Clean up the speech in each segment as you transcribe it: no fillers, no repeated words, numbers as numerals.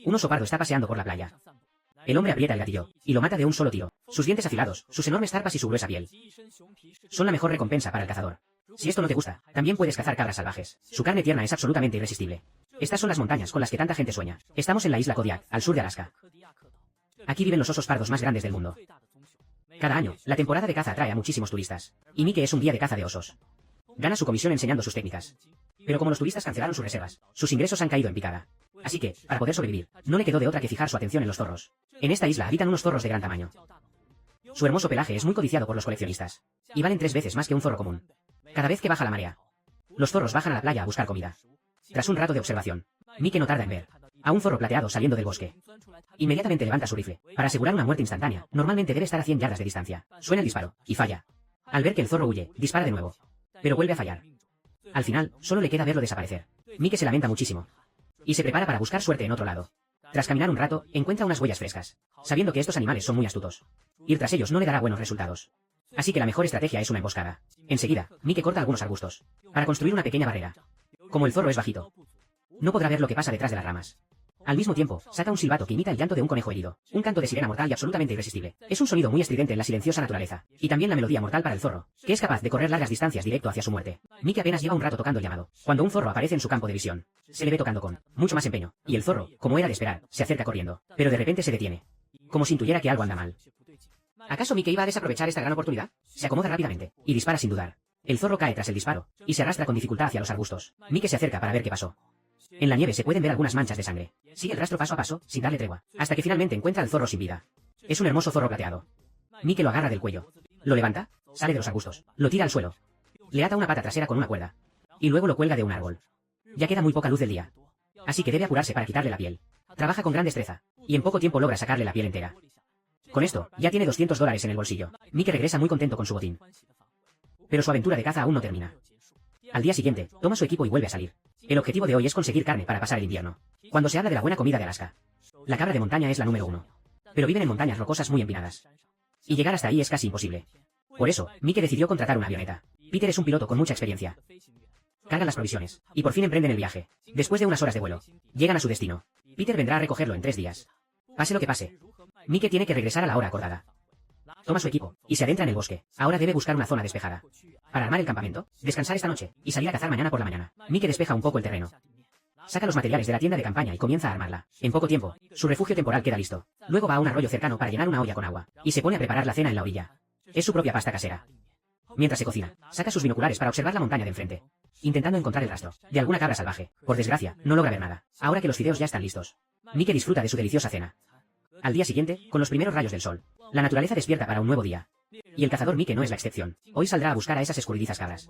Un oso pardo está paseando por la playa. El hombre aprieta el gatillo y lo mata de un solo tiro. Sus dientes afilados, sus enormes zarpas y su gruesa piel son la mejor recompensa para el cazador. Si esto no te gusta, también puedes cazar cabras salvajes. Su carne tierna es absolutamente irresistible. Estas son las montañas con las que tanta gente sueña. Estamos en la isla Kodiak, al sur de Alaska. Aquí viven los osos pardos más grandes del mundo. Cada año, la temporada de caza atrae a muchísimos turistas. Y Mike es un guía de caza de osos. Gana su comisión enseñando sus técnicas. Pero como los turistas cancelaron sus reservas, sus ingresos han caído en picada. Así que, para poder sobrevivir, no le quedó de otra que fijar su atención en los zorros. En esta isla habitan unos zorros de gran tamaño. Su hermoso pelaje es muy codiciado por los coleccionistas. Y valen 3 veces más que un zorro común. Cada vez que baja la marea, los zorros bajan a la playa a buscar comida. Tras un rato de observación, Mike no tarda en ver a un zorro plateado saliendo del bosque. Inmediatamente levanta su rifle. Para asegurar una muerte instantánea, normalmente debe estar a 100 yardas de distancia. Suena el disparo, y falla. Al ver que el zorro huye, dispara de nuevo. Pero vuelve a fallar. Al final, solo le queda verlo desaparecer. Mike se lamenta muchísimo. Y se prepara para buscar suerte en otro lado. Tras caminar un rato, encuentra unas huellas frescas. Sabiendo que estos animales son muy astutos. Ir tras ellos no le dará buenos resultados. Así que la mejor estrategia es una emboscada. Enseguida, Mike corta algunos arbustos. Para construir una pequeña barrera. Como el zorro es bajito, no podrá ver lo que pasa detrás de las ramas. Al mismo tiempo, saca un silbato que imita el llanto de un conejo herido. Un canto de sirena mortal y absolutamente irresistible. Es un sonido muy estridente en la silenciosa naturaleza. Y también la melodía mortal para el zorro, que es capaz de correr largas distancias directo hacia su muerte. Mike apenas lleva un rato tocando el llamado, cuando un zorro aparece en su campo de visión. Se le ve tocando con mucho más empeño. Y el zorro, como era de esperar, se acerca corriendo. Pero de repente se detiene. Como si intuviera que algo anda mal. ¿Acaso Mike iba a desaprovechar esta gran oportunidad? Se acomoda rápidamente, y dispara sin dudar. El zorro cae tras el disparo, y se arrastra con dificultad hacia los arbustos. Mike se acerca para ver qué pasó. En la nieve se pueden ver algunas manchas de sangre. Sigue el rastro paso a paso, sin darle tregua, hasta que finalmente encuentra al zorro sin vida. Es un hermoso zorro plateado. Mike lo agarra del cuello. Lo levanta, sale de los arbustos, lo tira al suelo. Le ata una pata trasera con una cuerda. Y luego lo cuelga de un árbol. Ya queda muy poca luz del día. Así que debe apurarse para quitarle la piel. Trabaja con gran destreza, y en poco tiempo logra sacarle la piel entera. Con esto, ya tiene $200 en el bolsillo. Mike regresa muy contento con su botín. Pero su aventura de caza aún no termina. Al día siguiente, toma su equipo y vuelve a salir. El objetivo de hoy es conseguir carne para pasar el invierno. Cuando se habla de la buena comida de Alaska, la cabra de montaña es la número 1. Pero viven en montañas rocosas muy empinadas. Y llegar hasta ahí es casi imposible. Por eso, Mike decidió contratar una avioneta. Peter es un piloto con mucha experiencia. Cargan las provisiones, y por fin emprenden el viaje. Después de unas horas de vuelo, llegan a su destino. Peter vendrá a recogerlo en 3 días. Pase lo que pase, Mike tiene que regresar a la hora acordada. Toma su equipo, y se adentra en el bosque. Ahora debe buscar una zona despejada. Para armar el campamento, descansar esta noche, y salir a cazar mañana por la mañana. Mike despeja un poco el terreno. Saca los materiales de la tienda de campaña y comienza a armarla. En poco tiempo, su refugio temporal queda listo. Luego va a un arroyo cercano para llenar una olla con agua, y se pone a preparar la cena en la orilla. Es su propia pasta casera. Mientras se cocina, saca sus binoculares para observar la montaña de enfrente, intentando encontrar el rastro de alguna cabra salvaje. Por desgracia, no logra ver nada. Ahora que los fideos ya están listos, Mike disfruta de su deliciosa cena. Al día siguiente, con los primeros rayos del sol, la naturaleza despierta para un nuevo día. Y el cazador Mike no es la excepción. Hoy saldrá a buscar a esas escurridizas cabras.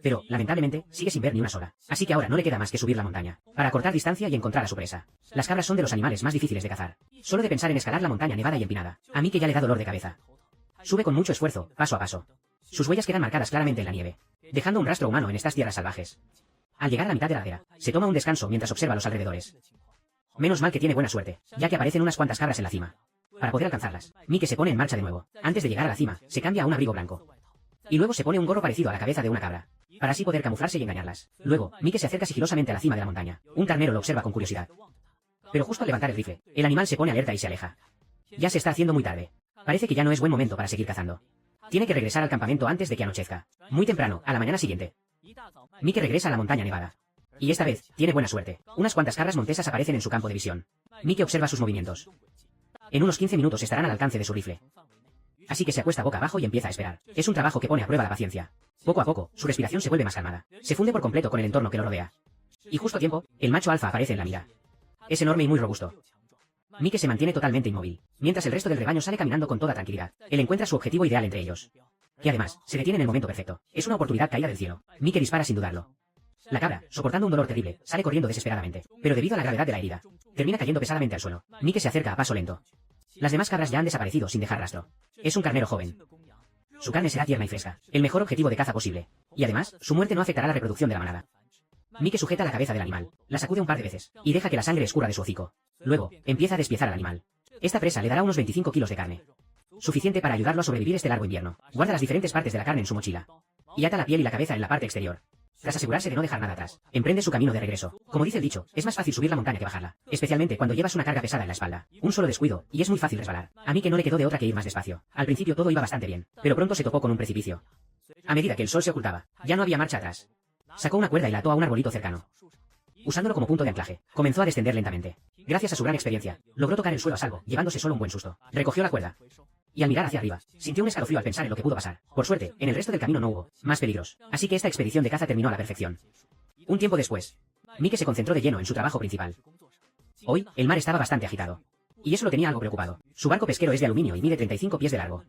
Pero, lamentablemente, sigue sin ver ni una sola. Así que ahora no le queda más que subir la montaña, para cortar distancia y encontrar a su presa. Las cabras son de los animales más difíciles de cazar. Solo de pensar en escalar la montaña nevada y empinada, a Mike ya le da dolor de cabeza. Sube con mucho esfuerzo, paso a paso. Sus huellas quedan marcadas claramente en la nieve, dejando un rastro humano en estas tierras salvajes. Al llegar a la mitad de la ladera, se toma un descanso mientras observa los alrededores. Menos mal que tiene buena suerte, ya que aparecen unas cuantas cabras en la cima. Para poder alcanzarlas, Mike se pone en marcha de nuevo. Antes de llegar a la cima, se cambia a un abrigo blanco. Y luego se pone un gorro parecido a la cabeza de una cabra, para así poder camuflarse y engañarlas. Luego, Mike se acerca sigilosamente a la cima de la montaña. Un carnero lo observa con curiosidad. Pero justo al levantar el rifle, el animal se pone alerta y se aleja. Ya se está haciendo muy tarde. Parece que ya no es buen momento para seguir cazando. Tiene que regresar al campamento antes de que anochezca. Muy temprano, a la mañana siguiente, Mike regresa a la montaña nevada. Y esta vez, tiene buena suerte. Unas cuantas cabras montesas aparecen en su campo de visión. Mike observa sus movimientos. En unos 15 minutos estarán al alcance de su rifle. Así que se acuesta boca abajo y empieza a esperar. Es un trabajo que pone a prueba la paciencia. Poco a poco, su respiración se vuelve más calmada. Se funde por completo con el entorno que lo rodea. Y justo a tiempo, el macho alfa aparece en la mira. Es enorme y muy robusto. Mike se mantiene totalmente inmóvil, mientras el resto del rebaño sale caminando con toda tranquilidad. Él encuentra su objetivo ideal entre ellos. Y además, se detiene en el momento perfecto. Es una oportunidad caída del cielo. Mike dispara sin dudarlo. La cabra, soportando un dolor terrible, sale corriendo desesperadamente. Pero debido a la gravedad de la herida, termina cayendo pesadamente al suelo. Mike se acerca a paso lento. Las demás cabras ya han desaparecido sin dejar rastro. Es un carnero joven. Su carne será tierna y fresca, el mejor objetivo de caza posible. Y además, su muerte no afectará la reproducción de la manada. Mike sujeta la cabeza del animal, la sacude un par de veces, y deja que la sangre escurra de su hocico. Luego, empieza a despiezar al animal. Esta presa le dará unos 25 kilos de carne. Suficiente para ayudarlo a sobrevivir este largo invierno. Guarda las diferentes partes de la carne en su mochila. Y ata la piel y la cabeza en la parte exterior. Tras asegurarse de no dejar nada atrás, emprende su camino de regreso. Como dice el dicho, es más fácil subir la montaña que bajarla, especialmente cuando llevas una carga pesada en la espalda. Un solo descuido, y es muy fácil resbalar. A Mike no le quedó de otra que ir más despacio. Al principio todo iba bastante bien, pero pronto se topó con un precipicio. A medida que el sol se ocultaba, ya no había marcha atrás. Sacó una cuerda y la ató a un arbolito cercano. Usándolo como punto de anclaje, comenzó a descender lentamente. Gracias a su gran experiencia, logró tocar el suelo a salvo, llevándose solo un buen susto. Recogió la cuerda. Y al mirar hacia arriba, sintió un escalofrío al pensar en lo que pudo pasar. Por suerte, en el resto del camino no hubo más peligros, así que esta expedición de caza terminó a la perfección. Un tiempo después, Mike se concentró de lleno en su trabajo principal. Hoy, el mar estaba bastante agitado. Y eso lo tenía algo preocupado. Su barco pesquero es de aluminio y mide 35 pies de largo.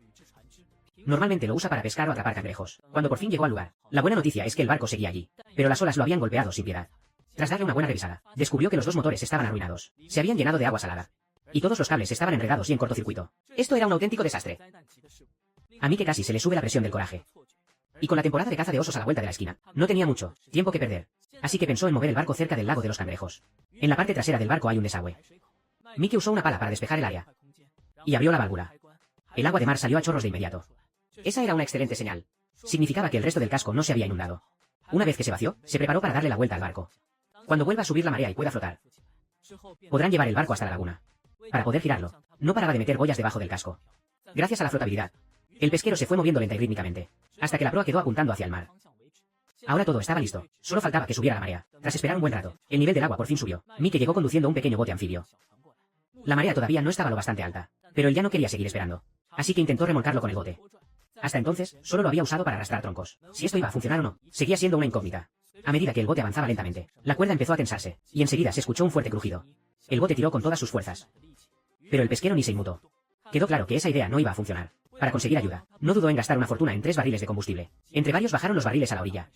Normalmente lo usa para pescar o atrapar cangrejos. Cuando por fin llegó al lugar, la buena noticia es que el barco seguía allí, pero las olas lo habían golpeado sin piedad. Tras darle una buena revisada, descubrió que los dos motores estaban arruinados. Se habían llenado de agua salada. Y todos los cables estaban enredados y en cortocircuito. Esto era un auténtico desastre. A Mike casi se le sube la presión del coraje. Y con la temporada de caza de osos a la vuelta de la esquina, no tenía mucho tiempo que perder. Así que pensó en mover el barco cerca del lago de los cangrejos. En la parte trasera del barco hay un desagüe. Mike usó una pala para despejar el área. Y abrió la válvula. El agua de mar salió a chorros de inmediato. Esa era una excelente señal. Significaba que el resto del casco no se había inundado. Una vez que se vació, se preparó para darle la vuelta al barco. Cuando vuelva a subir la marea y pueda flotar, podrán llevar el barco hasta la laguna. Para poder girarlo, no paraba de meter boyas debajo del casco. Gracias a la flotabilidad, el pesquero se fue moviendo lenta y rítmicamente, hasta que la proa quedó apuntando hacia el mar. Ahora todo estaba listo, solo faltaba que subiera la marea. Tras esperar un buen rato, el nivel del agua por fin subió. Mike llegó conduciendo un pequeño bote anfibio. La marea todavía no estaba lo bastante alta, pero él ya no quería seguir esperando, así que intentó remolcarlo con el bote. Hasta entonces, solo lo había usado para arrastrar troncos. Si esto iba a funcionar o no, seguía siendo una incógnita. A medida que el bote avanzaba lentamente, la cuerda empezó a tensarse, y enseguida se escuchó un fuerte crujido. El bote tiró con todas sus fuerzas. Pero el pesquero ni se inmutó. Quedó claro que esa idea no iba a funcionar. Para conseguir ayuda, no dudó en gastar una fortuna en 3 barriles de combustible. Entre varios bajaron los barriles a la orilla.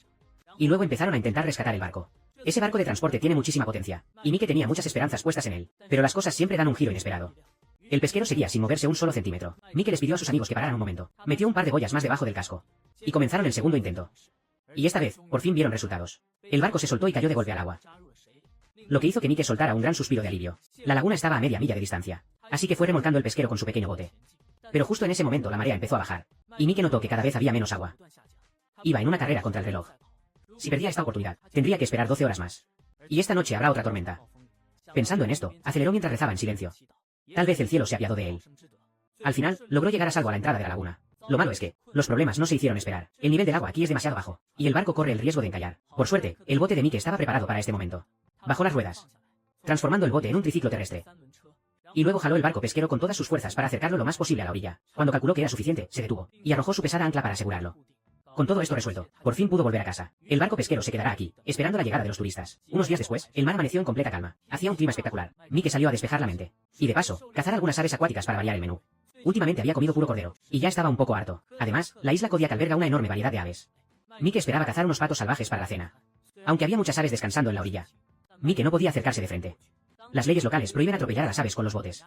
Y luego empezaron a intentar rescatar el barco. Ese barco de transporte tiene muchísima potencia, y Mike tenía muchas esperanzas puestas en él. Pero las cosas siempre dan un giro inesperado. El pesquero seguía sin moverse un solo centímetro. Mike les pidió a sus amigos que pararan un momento. Metió un par de boyas más debajo del casco. Y comenzaron el segundo intento. Y esta vez, por fin vieron resultados. El barco se soltó y cayó de golpe al agua. Lo que hizo que Mike soltara un gran suspiro de alivio. La laguna estaba a media milla de distancia. Así que fue remolcando el pesquero con su pequeño bote. Pero justo en ese momento la marea empezó a bajar. Y Mike notó que cada vez había menos agua. Iba en una carrera contra el reloj. Si perdía esta oportunidad, tendría que esperar 12 horas más. Y esta noche habrá otra tormenta. Pensando en esto, aceleró mientras rezaba en silencio. Tal vez el cielo se apiadó de él. Al final, logró llegar a salvo a la entrada de la laguna. Lo malo es que, los problemas no se hicieron esperar. El nivel del agua aquí es demasiado bajo, y el barco corre el riesgo de encallar. Por suerte, el bote de Mike estaba preparado para este momento. Bajó las ruedas, transformando el bote en un triciclo terrestre. Y luego jaló el barco pesquero con todas sus fuerzas para acercarlo lo más posible a la orilla. Cuando calculó que era suficiente, se detuvo, y arrojó su pesada ancla para asegurarlo. Con todo esto resuelto, por fin pudo volver a casa. El barco pesquero se quedará aquí, esperando la llegada de los turistas. Unos días después, el mar amaneció en completa calma. Hacía un clima espectacular. Mike salió a despejar la mente. Y de paso, cazar algunas aves acuáticas para variar el menú. Últimamente había comido puro cordero, y ya estaba un poco harto. Además, la isla Kodiak alberga una enorme variedad de aves. Mike esperaba cazar unos patos salvajes para la cena. Aunque había muchas aves descansando en la orilla, Mike no podía acercarse de frente. Las leyes locales prohíben atropellar a las aves con los botes.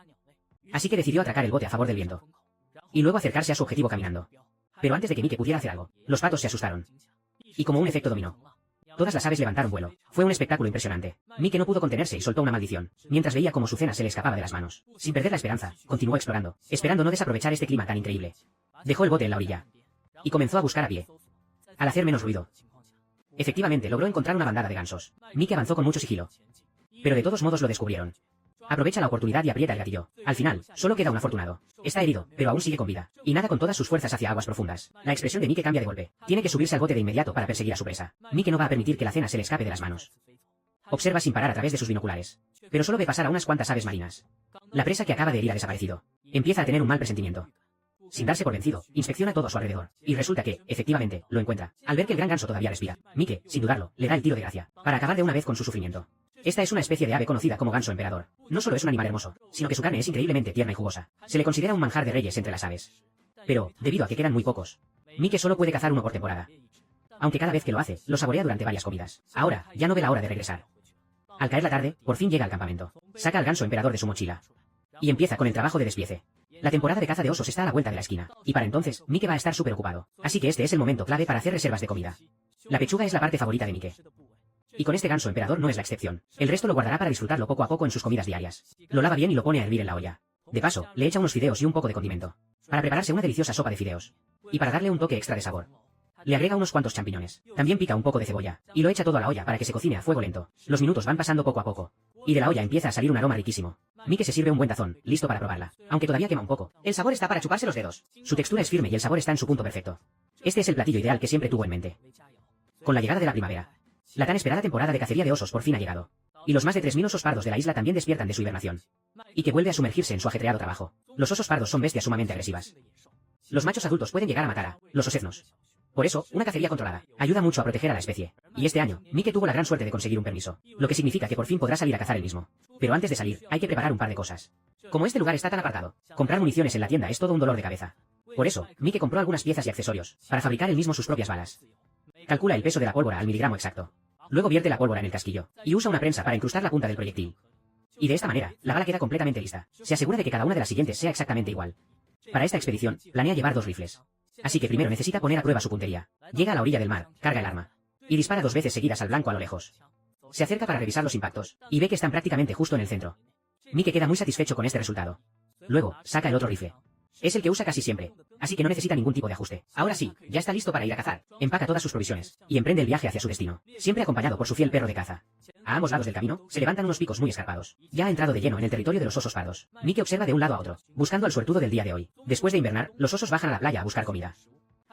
Así que decidió atracar el bote a favor del viento. Y luego acercarse a su objetivo caminando. Pero antes de que Mike pudiera hacer algo, los patos se asustaron. Y como un efecto dominó, todas las aves levantaron vuelo. Fue un espectáculo impresionante. Mike no pudo contenerse y soltó una maldición, mientras veía cómo su cena se le escapaba de las manos. Sin perder la esperanza, continuó explorando, esperando no desaprovechar este clima tan increíble. Dejó el bote en la orilla. Y comenzó a buscar a pie. Al hacer menos ruido. Efectivamente, logró encontrar una bandada de gansos. Mike avanzó con mucho sigilo. Pero de todos modos lo descubrieron. Aprovecha la oportunidad y aprieta el gatillo. Al final, solo queda un afortunado. Está herido, pero aún sigue con vida. Y nada con todas sus fuerzas hacia aguas profundas. La expresión de Mike cambia de golpe. Tiene que subirse al bote de inmediato para perseguir a su presa. Mike no va a permitir que la cena se le escape de las manos. Observa sin parar a través de sus binoculares. Pero solo ve pasar a unas cuantas aves marinas. La presa que acaba de herir ha desaparecido. Empieza a tener un mal presentimiento. Sin darse por vencido, inspecciona todo a su alrededor. Y resulta que, efectivamente, lo encuentra. Al ver que el gran ganso todavía respira, Mike, sin dudarlo, le da el tiro de gracia, para acabar de una vez con su sufrimiento. Esta es una especie de ave conocida como ganso emperador. No solo es un animal hermoso, sino que su carne es increíblemente tierna y jugosa. Se le considera un manjar de reyes entre las aves. Pero, debido a que quedan muy pocos, Mike solo puede cazar uno por temporada. Aunque cada vez que lo hace, lo saborea durante varias comidas. Ahora, ya no ve la hora de regresar. Al caer la tarde, por fin llega al campamento. Saca al ganso emperador de su mochila. Y empieza con el trabajo de despiece. La temporada de caza de osos está a la vuelta de la esquina, y para entonces, Mike va a estar súper ocupado. Así que este es el momento clave para hacer reservas de comida. La pechuga es la parte favorita de Mike. Y con este ganso emperador no es la excepción. El resto lo guardará para disfrutarlo poco a poco en sus comidas diarias. Lo lava bien y lo pone a hervir en la olla. De paso, le echa unos fideos y un poco de condimento. Para prepararse una deliciosa sopa de fideos. Y para darle un toque extra de sabor. Le agrega unos cuantos champiñones. También pica un poco de cebolla. Y lo echa todo a la olla para que se cocine a fuego lento. Los minutos van pasando poco a poco. Y de la olla empieza a salir un aroma riquísimo. Mike se sirve un buen tazón, listo para probarla. Aunque todavía quema un poco. El sabor está para chuparse los dedos. Su textura es firme y el sabor está en su punto perfecto. Este es el platillo ideal que siempre tuvo en mente. Con la llegada de la primavera, la tan esperada temporada de cacería de osos por fin ha llegado. Y los más de 3000 osos pardos de la isla también despiertan de su hibernación. Y que vuelve a sumergirse en su ajetreado trabajo. Los osos pardos son bestias sumamente agresivas. Los machos adultos pueden llegar a matar a los oseznos. Por eso, una cacería controlada ayuda mucho a proteger a la especie. Y este año, Mike tuvo la gran suerte de conseguir un permiso, lo que significa que por fin podrá salir a cazar él mismo. Pero antes de salir, hay que preparar un par de cosas. Como este lugar está tan apartado, comprar municiones en la tienda es todo un dolor de cabeza. Por eso, Mike compró algunas piezas y accesorios, para fabricar él mismo sus propias balas. Calcula el peso de la pólvora al miligramo exacto. Luego vierte la pólvora en el casquillo, y usa una prensa para incrustar la punta del proyectil. Y de esta manera, la bala queda completamente lista. Se asegura de que cada una de las siguientes sea exactamente igual. Para esta expedición, planea llevar 2 rifles. Así que primero necesita poner a prueba su puntería. Llega a la orilla del mar, carga el arma. Y dispara 2 veces seguidas al blanco a lo lejos. Se acerca para revisar los impactos, y ve que están prácticamente justo en el centro. Mike queda muy satisfecho con este resultado. Luego, saca el otro rifle. Es el que usa casi siempre, así que no necesita ningún tipo de ajuste. Ahora sí, ya está listo para ir a cazar. Empaca todas sus provisiones, y emprende el viaje hacia su destino, siempre acompañado por su fiel perro de caza. A ambos lados del camino, se levantan unos picos muy escarpados. Ya ha entrado de lleno en el territorio de los osos pardos. Mike observa de un lado a otro, buscando al suertudo del día de hoy. Después de invernar, los osos bajan a la playa a buscar comida.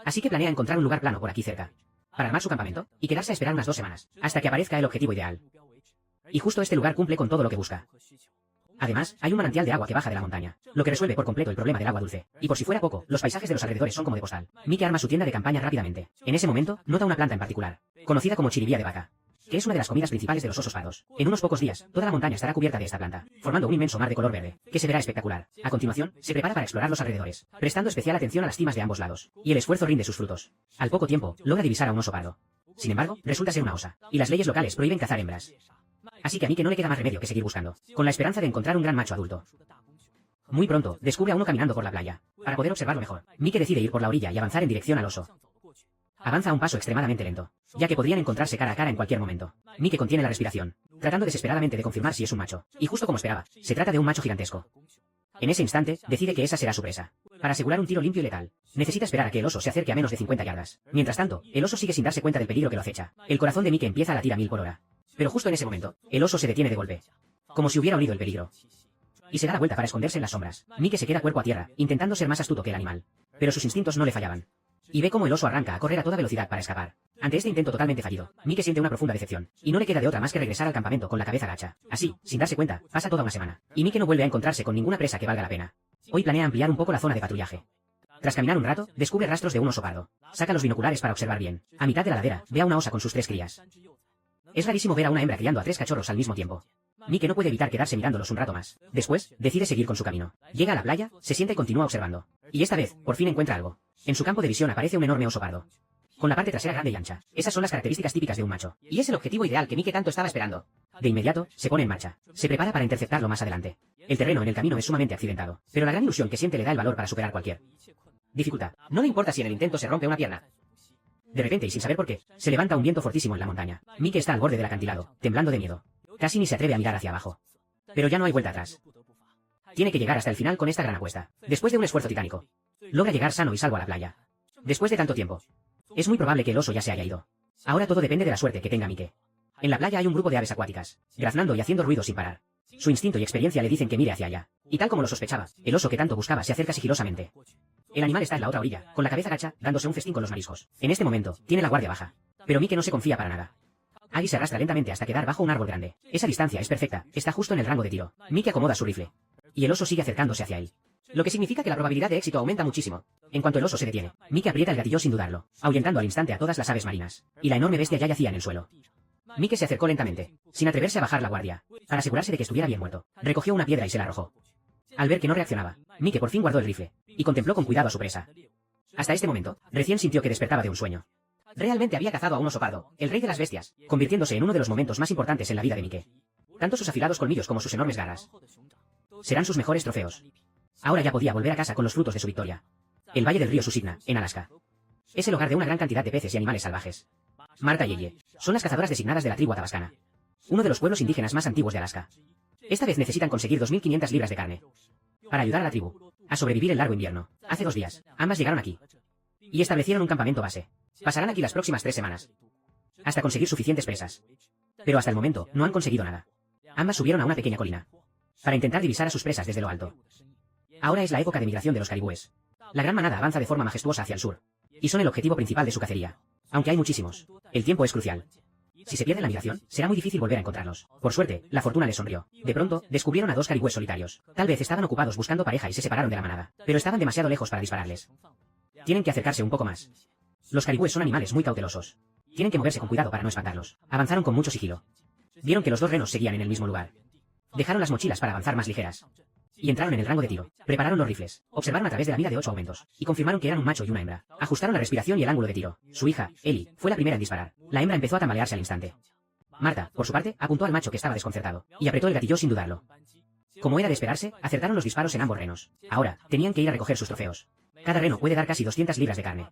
Así que planea encontrar un lugar plano por aquí cerca, para armar su campamento, y quedarse a esperar unas 2 semanas, hasta que aparezca el objetivo ideal. Y justo este lugar cumple con todo lo que busca. Además, hay un manantial de agua que baja de la montaña, lo que resuelve por completo el problema del agua dulce. Y por si fuera poco, los paisajes de los alrededores son como de postal. Mike arma su tienda de campaña rápidamente. En ese momento, nota una planta en particular, conocida como chiribía de vaca, que es una de las comidas principales de los osos pardos. En unos pocos días, toda la montaña estará cubierta de esta planta, formando un inmenso mar de color verde, que se verá espectacular. A continuación, se prepara para explorar los alrededores, prestando especial atención a las cimas de ambos lados. Y el esfuerzo rinde sus frutos. Al poco tiempo, logra divisar a un oso pardo. Sin embargo, resulta ser una osa, y las leyes locales prohíben cazar hembras. Así que a Mike no le queda más remedio que seguir buscando, con la esperanza de encontrar un gran macho adulto. Muy pronto, descubre a uno caminando por la playa. Para poder observarlo mejor, Mike decide ir por la orilla y avanzar en dirección al oso. Avanza a un paso extremadamente lento, ya que podrían encontrarse cara a cara en cualquier momento. Mike contiene la respiración, tratando desesperadamente de confirmar si es un macho. Y justo como esperaba, se trata de un macho gigantesco. En ese instante, decide que esa será su presa. Para asegurar un tiro limpio y letal, necesita esperar a que el oso se acerque a menos de 50 yardas. Mientras tanto, el oso sigue sin darse cuenta del peligro que lo acecha. El corazón de Mike empieza a latir a 1000 por hora. Pero justo en ese momento, el oso se detiene de golpe, como si hubiera olido el peligro. Y se da la vuelta para esconderse en las sombras. Mike se queda cuerpo a tierra, intentando ser más astuto que el animal. Pero sus instintos no le fallaban. Y ve cómo el oso arranca a correr a toda velocidad para escapar. Ante este intento totalmente fallido, Mike siente una profunda decepción, y no le queda de otra más que regresar al campamento con la cabeza gacha. Así, sin darse cuenta, pasa toda una semana, y Mike no vuelve a encontrarse con ninguna presa que valga la pena. Hoy planea ampliar un poco la zona de patrullaje. Tras caminar un rato, descubre rastros de un oso pardo. Saca los binoculares para observar bien. A mitad de la ladera, ve a una osa con sus 3 crías. Es rarísimo ver a una hembra criando a 3 cachorros al mismo tiempo. Mike no puede evitar quedarse mirándolos un rato más. Después, decide seguir con su camino. Llega a la playa, se sienta y continúa observando. Y esta vez, por fin encuentra algo. En su campo de visión aparece un enorme oso pardo, con la parte trasera grande y ancha. Esas son las características típicas de un macho. Y es el objetivo ideal que Mike tanto estaba esperando. De inmediato, se pone en marcha. Se prepara para interceptarlo más adelante. El terreno en el camino es sumamente accidentado, pero la gran ilusión que siente le da el valor para superar cualquier dificultad. No le importa si en el intento se rompe una pierna. De repente y sin saber por qué, se levanta un viento fortísimo en la montaña. Mike está al borde del acantilado, temblando de miedo. Casi ni se atreve a mirar hacia abajo. Pero ya no hay vuelta atrás. Tiene que llegar hasta el final con esta gran apuesta. Después de un esfuerzo titánico, logra llegar sano y salvo a la playa. Después de tanto tiempo, es muy probable que el oso ya se haya ido. Ahora todo depende de la suerte que tenga Mike. En la playa hay un grupo de aves acuáticas, graznando y haciendo ruido sin parar. Su instinto y experiencia le dicen que mire hacia allá. Y tal como lo sospechaba, el oso que tanto buscaba se acerca sigilosamente. El animal está en la otra orilla, con la cabeza gacha, dándose un festín con los mariscos. En este momento, tiene la guardia baja. Pero Mike no se confía para nada. Aggie se arrastra lentamente hasta quedar bajo un árbol grande. Esa distancia es perfecta, está justo en el rango de tiro. Mike acomoda su rifle. Y el oso sigue acercándose hacia él. Lo que significa que la probabilidad de éxito aumenta muchísimo. En cuanto el oso se detiene, Mike aprieta el gatillo sin dudarlo, ahuyentando al instante a todas las aves marinas. Y la enorme bestia ya yacía en el suelo. Mike se acercó lentamente, sin atreverse a bajar la guardia, para asegurarse de que estuviera bien muerto. Recogió una piedra y se la arrojó. Al ver que no reaccionaba, Mike por fin guardó el rifle, y contempló con cuidado a su presa. Hasta este momento, recién sintió que despertaba de un sueño. Realmente había cazado a un oso pardo, el rey de las bestias, convirtiéndose en uno de los momentos más importantes en la vida de Mike. Tanto sus afilados colmillos como sus enormes garras serán sus mejores trofeos. Ahora ya podía volver a casa con los frutos de su victoria. El valle del río Susitna, en Alaska, es el hogar de una gran cantidad de peces y animales salvajes. Marta y Yeye son las cazadoras designadas de la tribu Athabascana, uno de los pueblos indígenas más antiguos de Alaska. Esta vez necesitan conseguir 2500 libras de carne para ayudar a la tribu a sobrevivir el largo invierno. Hace 2 días, ambas llegaron aquí y establecieron un campamento base. Pasarán aquí las próximas 3 semanas, hasta conseguir suficientes presas. Pero hasta el momento, no han conseguido nada. Ambas subieron a una pequeña colina, para intentar divisar a sus presas desde lo alto. Ahora es la época de migración de los caribúes. La gran manada avanza de forma majestuosa hacia el sur, y son el objetivo principal de su cacería. Aunque hay muchísimos, el tiempo es crucial. Si se pierde la migración, será muy difícil volver a encontrarlos. Por suerte, la fortuna les sonrió. De pronto, descubrieron a 2 caribúes solitarios. Tal vez estaban ocupados buscando pareja y se separaron de la manada, pero estaban demasiado lejos para dispararles. Tienen que acercarse un poco más. Los caribúes son animales muy cautelosos. Tienen que moverse con cuidado para no espantarlos. Avanzaron con mucho sigilo. Vieron que los 2 renos seguían en el mismo lugar. Dejaron las mochilas para avanzar más ligeras. Y entraron en el rango de tiro. Prepararon los rifles. Observaron a través de la mira de 8 aumentos. Y confirmaron que eran un macho y una hembra. Ajustaron la respiración y el ángulo de tiro. Su hija, Ellie, fue la primera en disparar. La hembra empezó a tambalearse al instante. Marta, por su parte, apuntó al macho que estaba desconcertado. Y apretó el gatillo sin dudarlo. Como era de esperarse, acertaron los disparos en ambos renos. Ahora, tenían que ir a recoger sus trofeos. Cada reno puede dar casi 200 libras de carne.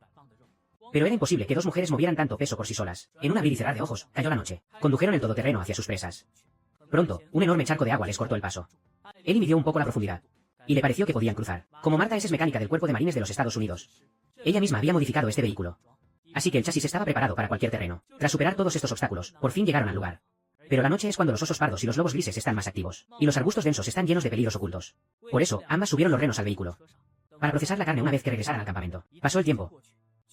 Pero era imposible que 2 mujeres movieran tanto peso por sí solas. En un abrir y cerrar de ojos, cayó la noche. Condujeron el todoterreno hacia sus presas. Pronto, un enorme charco de agua les cortó el paso. Ellie midió un poco la profundidad. Y le pareció que podían cruzar. Como Marta es mecánica del Cuerpo de Marines de los Estados Unidos, ella misma había modificado este vehículo. Así que el chasis estaba preparado para cualquier terreno. Tras superar todos estos obstáculos, por fin llegaron al lugar. Pero la noche es cuando los osos pardos y los lobos grises están más activos. Y los arbustos densos están llenos de peligros ocultos. Por eso, ambas subieron los renos al vehículo, para procesar la carne una vez que regresaran al campamento. Pasó el tiempo.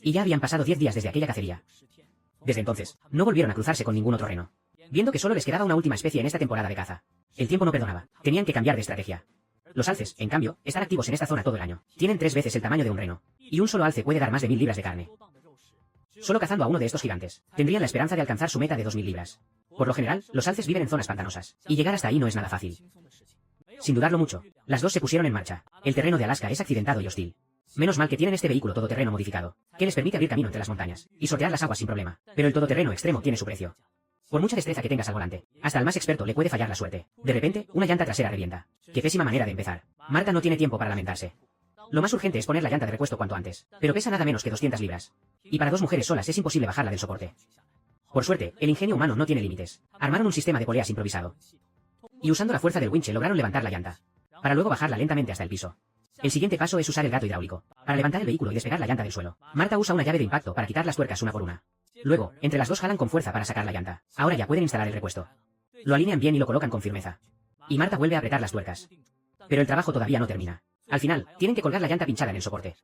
Y ya habían pasado 10 días desde aquella cacería. Desde entonces, no volvieron a cruzarse con ningún otro reno. Viendo que solo les quedaba una última especie en esta temporada de caza, el tiempo no perdonaba. Tenían que cambiar de estrategia. Los alces, en cambio, están activos en esta zona todo el año. Tienen 3 veces el tamaño de un reno. Y un solo alce puede dar más de 1000 libras de carne. Solo cazando a uno de estos gigantes, tendrían la esperanza de alcanzar su meta de 2000 libras. Por lo general, los alces viven en zonas pantanosas, y llegar hasta ahí no es nada fácil. Sin dudarlo mucho, las dos se pusieron en marcha. El terreno de Alaska es accidentado y hostil. Menos mal que tienen este vehículo todoterreno modificado, que les permite abrir camino entre las montañas, y sortear las aguas sin problema. Pero el todoterreno extremo tiene su precio. Por mucha destreza que tengas al volante, hasta al más experto le puede fallar la suerte. De repente, una llanta trasera revienta. Qué pésima manera de empezar. Marta no tiene tiempo para lamentarse. Lo más urgente es poner la llanta de repuesto cuanto antes, pero pesa nada menos que 200 libras. Y para 2 mujeres solas es imposible bajarla del soporte. Por suerte, el ingenio humano no tiene límites. Armaron un sistema de poleas improvisado. Y usando la fuerza del winche lograron levantar la llanta, para luego bajarla lentamente hasta el piso. El siguiente paso es usar el gato hidráulico, para levantar el vehículo y despegar la llanta del suelo. Marta usa una llave de impacto para quitar las tuercas una por una. Luego, entre las dos jalan con fuerza para sacar la llanta. Ahora ya pueden instalar el repuesto. Lo alinean bien y lo colocan con firmeza. Y Marta vuelve a apretar las tuercas. Pero el trabajo todavía no termina. Al final, tienen que colgar la llanta pinchada en el soporte,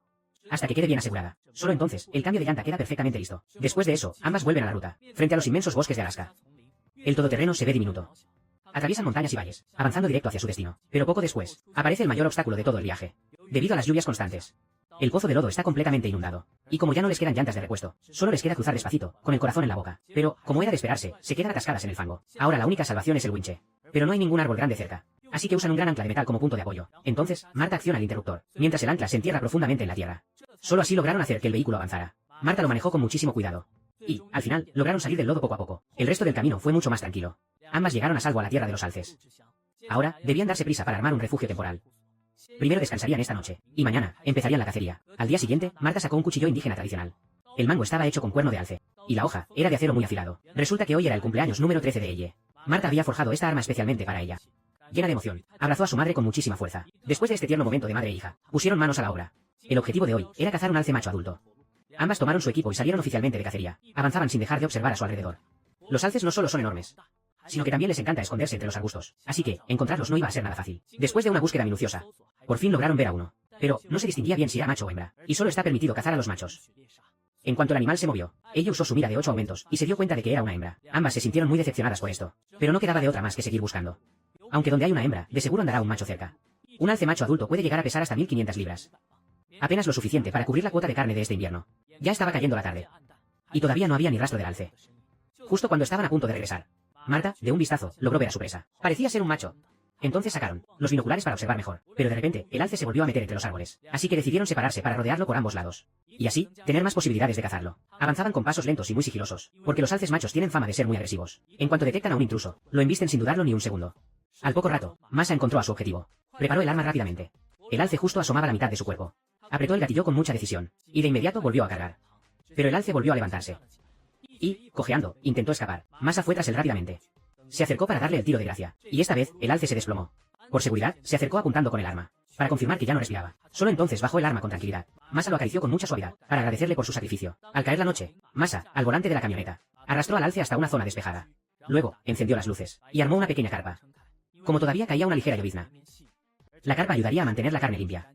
hasta que quede bien asegurada. Solo entonces, el cambio de llanta queda perfectamente listo. Después de eso, ambas vuelven a la ruta, frente a los inmensos bosques de Alaska. El todoterreno se ve diminuto. Atraviesan montañas y valles, avanzando directo hacia su destino. Pero poco después, aparece el mayor obstáculo de todo el viaje. Debido a las lluvias constantes, el pozo de lodo está completamente inundado. Y como ya no les quedan llantas de repuesto, solo les queda cruzar despacito, con el corazón en la boca. Pero, como era de esperarse, se quedan atascadas en el fango. Ahora la única salvación es el winche. Pero no hay ningún árbol grande cerca. Así que usan un gran ancla de metal como punto de apoyo. Entonces, Marta acciona el interruptor, mientras el ancla se entierra profundamente en la tierra. Solo así lograron hacer que el vehículo avanzara. Marta lo manejó con muchísimo cuidado. Y, al final, lograron salir del lodo poco a poco. El resto del camino fue mucho más tranquilo. Ambas llegaron a salvo a la tierra de los alces. Ahora, debían darse prisa para armar un refugio temporal. Primero descansarían esta noche, y mañana, empezarían la cacería. Al día siguiente, Marta sacó un cuchillo indígena tradicional. El mango estaba hecho con cuerno de alce, y la hoja era de acero muy afilado. Resulta que hoy era el cumpleaños número 13 de ella. Marta había forjado esta arma especialmente para ella. Llena de emoción, abrazó a su madre con muchísima fuerza. Después de este tierno momento de madre e hija, pusieron manos a la obra. El objetivo de hoy era cazar un alce macho adulto. Ambas tomaron su equipo y salieron oficialmente de cacería. Avanzaban sin dejar de observar a su alrededor. Los alces no solo son enormes, sino que también les encanta esconderse entre los arbustos. Así que, encontrarlos no iba a ser nada fácil. Después de una búsqueda minuciosa, por fin lograron ver a uno. Pero, no se distinguía bien si era macho o hembra, y solo está permitido cazar a los machos. En cuanto el animal se movió, ella usó su mira de 8 aumentos, y se dio cuenta de que era una hembra. Ambas se sintieron muy decepcionadas por esto. Pero no quedaba de otra más que seguir buscando. Aunque donde hay una hembra, de seguro andará un macho cerca. Un alce macho adulto puede llegar a pesar hasta 1500 libras. Apenas lo suficiente para cubrir la cuota de carne de este invierno. Ya estaba cayendo la tarde. Y todavía no había ni rastro del alce. Justo cuando estaban a punto de regresar, Marta, de un vistazo, logró ver a su presa. Parecía ser un macho. Entonces sacaron los binoculares para observar mejor. Pero de repente, el alce se volvió a meter entre los árboles. Así que decidieron separarse para rodearlo por ambos lados. Y así, tener más posibilidades de cazarlo. Avanzaban con pasos lentos y muy sigilosos, porque los alces machos tienen fama de ser muy agresivos. En cuanto detectan a un intruso, lo embisten sin dudarlo ni un segundo. Al poco rato, Masa encontró a su objetivo. Preparó el arma rápidamente. El alce justo asomaba la mitad de su cuerpo. Apretó el gatillo con mucha decisión, y de inmediato volvió a cargar. Pero el alce volvió a levantarse. Y, cojeando, intentó escapar. Masa fue tras él rápidamente. Se acercó para darle el tiro de gracia, y esta vez, el alce se desplomó. Por seguridad, se acercó apuntando con el arma, para confirmar que ya no respiraba. Solo entonces bajó el arma con tranquilidad. Masa lo acarició con mucha suavidad, para agradecerle por su sacrificio. Al caer la noche, Masa, al volante de la camioneta, arrastró al alce hasta una zona despejada. Luego, encendió las luces, y armó una pequeña carpa. Como todavía caía una ligera llovizna, la carpa ayudaría a mantener la carne limpia.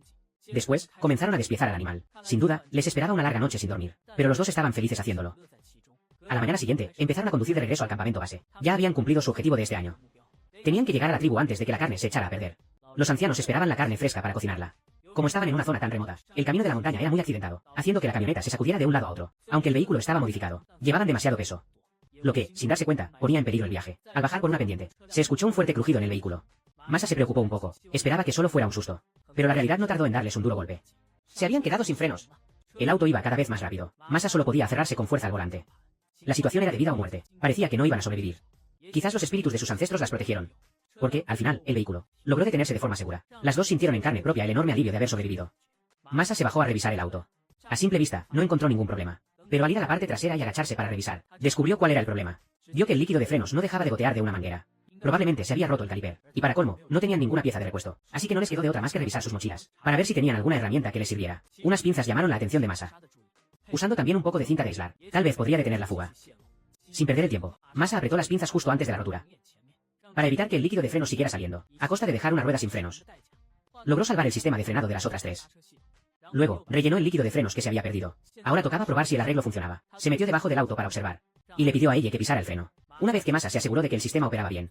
Después, comenzaron a despiezar al animal. Sin duda, les esperaba una larga noche sin dormir, pero los dos estaban felices haciéndolo. A la mañana siguiente, empezaron a conducir de regreso al campamento base. Ya habían cumplido su objetivo de este año. Tenían que llegar a la tribu antes de que la carne se echara a perder. Los ancianos esperaban la carne fresca para cocinarla. Como estaban en una zona tan remota, el camino de la montaña era muy accidentado, haciendo que la camioneta se sacudiera de un lado a otro. Aunque el vehículo estaba modificado, llevaban demasiado peso, lo que, sin darse cuenta, ponía en peligro el viaje. Al bajar por una pendiente, se escuchó un fuerte crujido en el vehículo. Masa se preocupó un poco, esperaba que solo fuera un susto. Pero la realidad no tardó en darles un duro golpe. Se habían quedado sin frenos. El auto iba cada vez más rápido. Masa solo podía aferrarse con fuerza al volante. La situación era de vida o muerte. Parecía que no iban a sobrevivir. Quizás los espíritus de sus ancestros las protegieron. Porque, al final, el vehículo logró detenerse de forma segura. Las dos sintieron en carne propia el enorme alivio de haber sobrevivido. Masa se bajó a revisar el auto. A simple vista, no encontró ningún problema. Pero al ir a la parte trasera y agacharse para revisar, descubrió cuál era el problema. Vio que el líquido de frenos no dejaba de gotear de una manguera. Probablemente se había roto el caliper, y para colmo, no tenían ninguna pieza de repuesto, así que no les quedó de otra más que revisar sus mochilas, para ver si tenían alguna herramienta que les sirviera. Unas pinzas llamaron la atención de Masa. Usando también un poco de cinta de aislar, tal vez podría detener la fuga. Sin perder el tiempo, Masa apretó las pinzas justo antes de la rotura, para evitar que el líquido de frenos siguiera saliendo, a costa de dejar una rueda sin frenos. Logró salvar el sistema de frenado de las otras tres. Luego, rellenó el líquido de frenos que se había perdido. Ahora tocaba probar si el arreglo funcionaba. Se metió debajo del auto para observar, y le pidió a ella que pisara el freno. Una vez que Masa se aseguró de que el sistema operaba bien,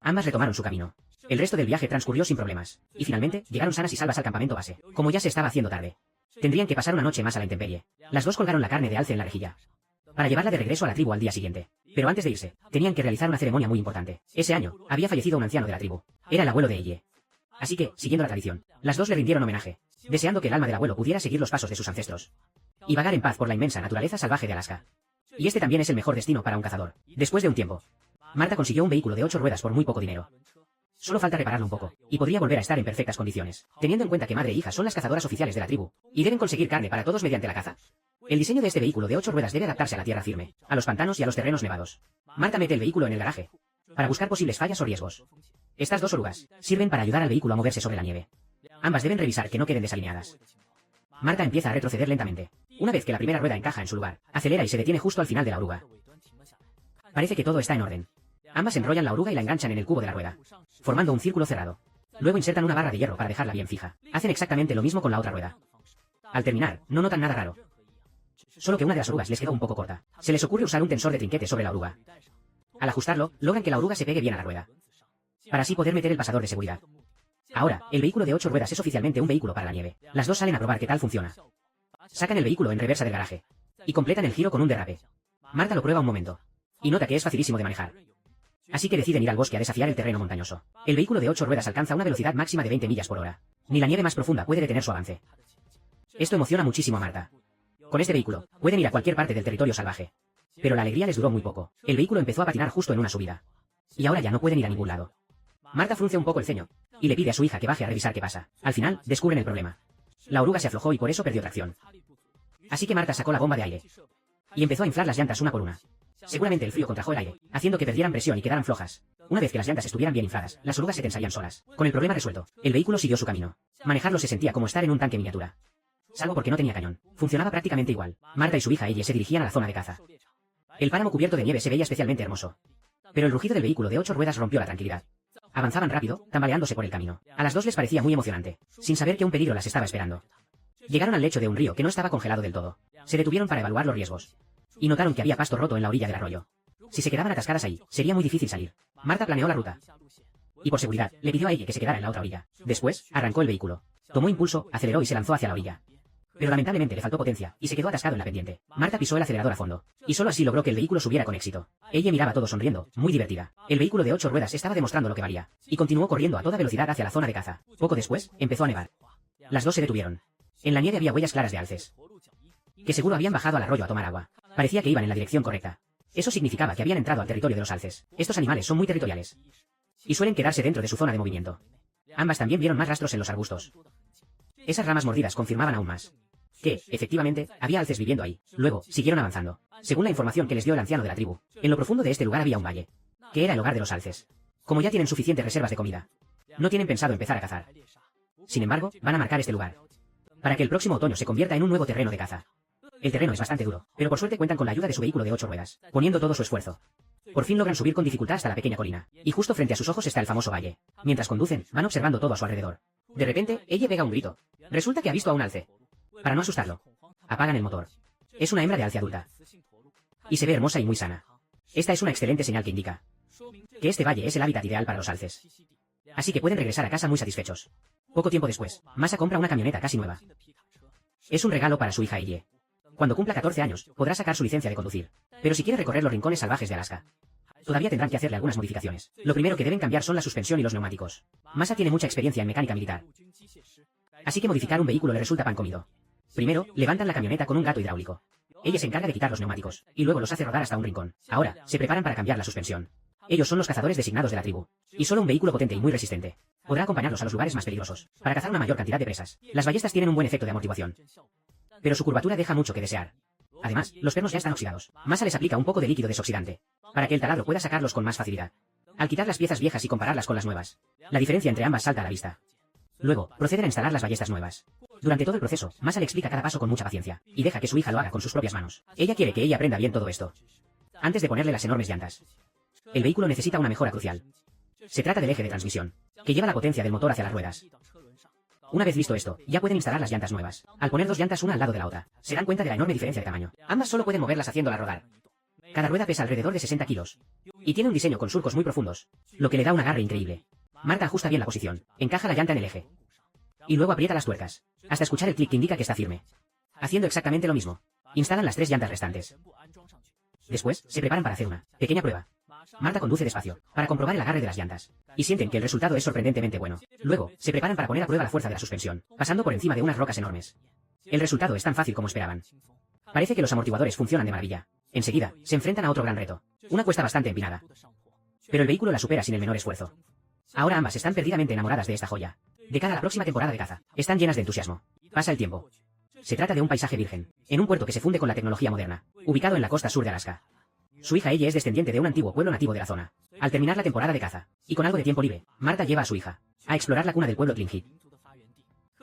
ambas retomaron su camino. El resto del viaje transcurrió sin problemas, y finalmente, llegaron sanas y salvas al campamento base. Como ya se estaba haciendo tarde, tendrían que pasar una noche más a la intemperie. Las dos colgaron la carne de alce en la rejilla, para llevarla de regreso a la tribu al día siguiente. Pero antes de irse, tenían que realizar una ceremonia muy importante. Ese año, había fallecido un anciano de la tribu. Era el abuelo de ella. Así que, siguiendo la tradición, las dos le rindieron homenaje, deseando que el alma del abuelo pudiera seguir los pasos de sus ancestros y vagar en paz por la inmensa naturaleza salvaje de Alaska. Y este también es el mejor destino para un cazador. Después de un tiempo, Marta consiguió un vehículo de 8 ruedas por muy poco dinero. Solo falta repararlo un poco, y podría volver a estar en perfectas condiciones, teniendo en cuenta que madre e hija son las cazadoras oficiales de la tribu, y deben conseguir carne para todos mediante la caza. El diseño de este vehículo de 8 ruedas debe adaptarse a la tierra firme, a los pantanos y a los terrenos nevados. Marta mete el vehículo en el garaje, para buscar posibles fallas o riesgos. Estas dos orugas sirven para ayudar al vehículo a moverse sobre la nieve. Ambas deben revisar que no queden desalineadas. Marta empieza a retroceder lentamente. Una vez que la primera rueda encaja en su lugar, acelera y se detiene justo al final de la oruga. Parece que todo está en orden. Ambas enrollan la oruga y la enganchan en el cubo de la rueda, formando un círculo cerrado. Luego insertan una barra de hierro para dejarla bien fija. Hacen exactamente lo mismo con la otra rueda. Al terminar, no notan nada raro. Solo que una de las orugas les quedó un poco corta. Se les ocurre usar un tensor de trinquete sobre la oruga. Al ajustarlo, logran que la oruga se pegue bien a la rueda, para así poder meter el pasador de seguridad. Ahora, el vehículo de 8 ruedas es oficialmente un vehículo para la nieve. Las dos salen a probar qué tal funciona. Sacan el vehículo en reversa del garaje y completan el giro con un derrape. Marta lo prueba un momento y nota que es facilísimo de manejar. Así que deciden ir al bosque a desafiar el terreno montañoso. El vehículo de 8 ruedas alcanza una velocidad máxima de 20 millas por hora. Ni la nieve más profunda puede detener su avance. Esto emociona muchísimo a Marta. Con este vehículo, pueden ir a cualquier parte del territorio salvaje. Pero la alegría les duró muy poco. El vehículo empezó a patinar justo en una subida. Y ahora ya no pueden ir a ningún lado. Marta frunce un poco el ceño y le pide a su hija que baje a revisar qué pasa. Al final, descubren el problema. La oruga se aflojó y por eso perdió tracción. Así que Marta sacó la bomba de aire y empezó a inflar las llantas una por una. Seguramente el frío contrajo el aire, haciendo que perdieran presión y quedaran flojas. Una vez que las llantas estuvieran bien infladas, las orugas se tensarían solas. Con el problema resuelto, el vehículo siguió su camino. Manejarlo se sentía como estar en un tanque miniatura. Salvo porque no tenía cañón. Funcionaba prácticamente igual. Marta y su hija ella se dirigían a la zona de caza. El páramo cubierto de nieve se veía especialmente hermoso. Pero el rugido del vehículo de 8 ruedas rompió la tranquilidad. Avanzaban rápido, tambaleándose por el camino. A las dos les parecía muy emocionante, sin saber que un peligro las estaba esperando. Llegaron al lecho de un río que no estaba congelado del todo. Se detuvieron para evaluar los riesgos. Y notaron que había pasto roto en la orilla del arroyo. Si se quedaban atascadas ahí, sería muy difícil salir. Marta planeó la ruta. Y por seguridad, le pidió a ella que se quedara en la otra orilla. Después, arrancó el vehículo. Tomó impulso, aceleró y se lanzó hacia la orilla. Pero lamentablemente le faltó potencia, y se quedó atascado en la pendiente. Marta pisó el acelerador a fondo. Y solo así logró que el vehículo subiera con éxito. Ella miraba todo sonriendo, muy divertida. El vehículo de 8 ruedas estaba demostrando lo que valía. Y continuó corriendo a toda velocidad hacia la zona de caza. Poco después, empezó a nevar. Las dos se detuvieron. En la nieve había huellas claras de alces, que seguro habían bajado al arroyo a tomar agua. Parecía que iban en la dirección correcta. Eso significaba que habían entrado al territorio de los alces. Estos animales son muy territoriales y suelen quedarse dentro de su zona de movimiento. Ambas también vieron más rastros en los arbustos. Esas ramas mordidas confirmaban aún más que, efectivamente, había alces viviendo ahí. Luego, siguieron avanzando. Según la información que les dio el anciano de la tribu, en lo profundo de este lugar había un valle, que era el hogar de los alces. Como ya tienen suficientes reservas de comida, no tienen pensado empezar a cazar. Sin embargo, van a marcar este lugar, para que el próximo otoño se convierta en un nuevo terreno de caza. El terreno es bastante duro, pero por suerte cuentan con la ayuda de su vehículo de 8 ruedas, poniendo todo su esfuerzo. Por fin logran subir con dificultad hasta la pequeña colina, y justo frente a sus ojos está el famoso valle. Mientras conducen, van observando todo a su alrededor. De repente, ella pega un grito. Resulta que ha visto a un alce. Para no asustarlo, apagan el motor. Es una hembra de alce adulta. Y se ve hermosa y muy sana. Esta es una excelente señal que indica que este valle es el hábitat ideal para los alces. Así que pueden regresar a casa muy satisfechos. Poco tiempo después, Masa compra una camioneta casi nueva. Es un regalo para su hija Ellie. Cuando cumpla 14 años, podrá sacar su licencia de conducir. Pero si quiere recorrer los rincones salvajes de Alaska, todavía tendrán que hacerle algunas modificaciones. Lo primero que deben cambiar son la suspensión y los neumáticos. Masa tiene mucha experiencia en mecánica militar, así que modificar un vehículo le resulta pan comido. Primero, levantan la camioneta con un gato hidráulico. Ella se encarga de quitar los neumáticos, y luego los hace rodar hasta un rincón. Ahora, se preparan para cambiar la suspensión. Ellos son los cazadores designados de la tribu, y solo un vehículo potente y muy resistente podrá acompañarlos a los lugares más peligrosos, para cazar una mayor cantidad de presas. Las ballestas tienen un buen efecto de amortiguación, pero su curvatura deja mucho que desear. Además, los pernos ya están oxidados. Masa les aplica un poco de líquido desoxidante, para que el taladro pueda sacarlos con más facilidad. Al quitar las piezas viejas y compararlas con las nuevas, la diferencia entre ambas salta a la vista. Luego, proceden a instalar las ballestas nuevas. Durante todo el proceso, Masa le explica cada paso con mucha paciencia, y deja que su hija lo haga con sus propias manos. Ella quiere que ella aprenda bien todo esto, antes de ponerle las enormes llantas. El vehículo necesita una mejora crucial. Se trata del eje de transmisión, que lleva la potencia del motor hacia las ruedas. Una vez visto esto, ya pueden instalar las llantas nuevas. Al poner dos llantas una al lado de la otra, se dan cuenta de la enorme diferencia de tamaño. Ambas solo pueden moverlas haciéndolas rodar. Cada rueda pesa alrededor de 60 kilos. Y tiene un diseño con surcos muy profundos, lo que le da un agarre increíble. Marta ajusta bien la posición, encaja la llanta en el eje. Y luego aprieta las tuercas, hasta escuchar el clic que indica que está firme. Haciendo exactamente lo mismo, instalan las 3 llantas restantes. Después, se preparan para hacer una pequeña prueba. Marta conduce despacio, para comprobar el agarre de las llantas, y sienten que el resultado es sorprendentemente bueno. Luego, se preparan para poner a prueba la fuerza de la suspensión, pasando por encima de unas rocas enormes. El resultado es tan fácil como esperaban. Parece que los amortiguadores funcionan de maravilla. Enseguida, se enfrentan a otro gran reto, una cuesta bastante empinada. Pero el vehículo la supera sin el menor esfuerzo. Ahora ambas están perdidamente enamoradas de esta joya. De cara a la próxima temporada de caza, están llenas de entusiasmo. Pasa el tiempo. Se trata de un paisaje virgen, en un puerto que se funde con la tecnología moderna, ubicado en la costa sur de Alaska. Su hija Ellie es descendiente de un antiguo pueblo nativo de la zona. Al terminar la temporada de caza, y con algo de tiempo libre, Marta lleva a su hija a explorar la cuna del pueblo Tlingit.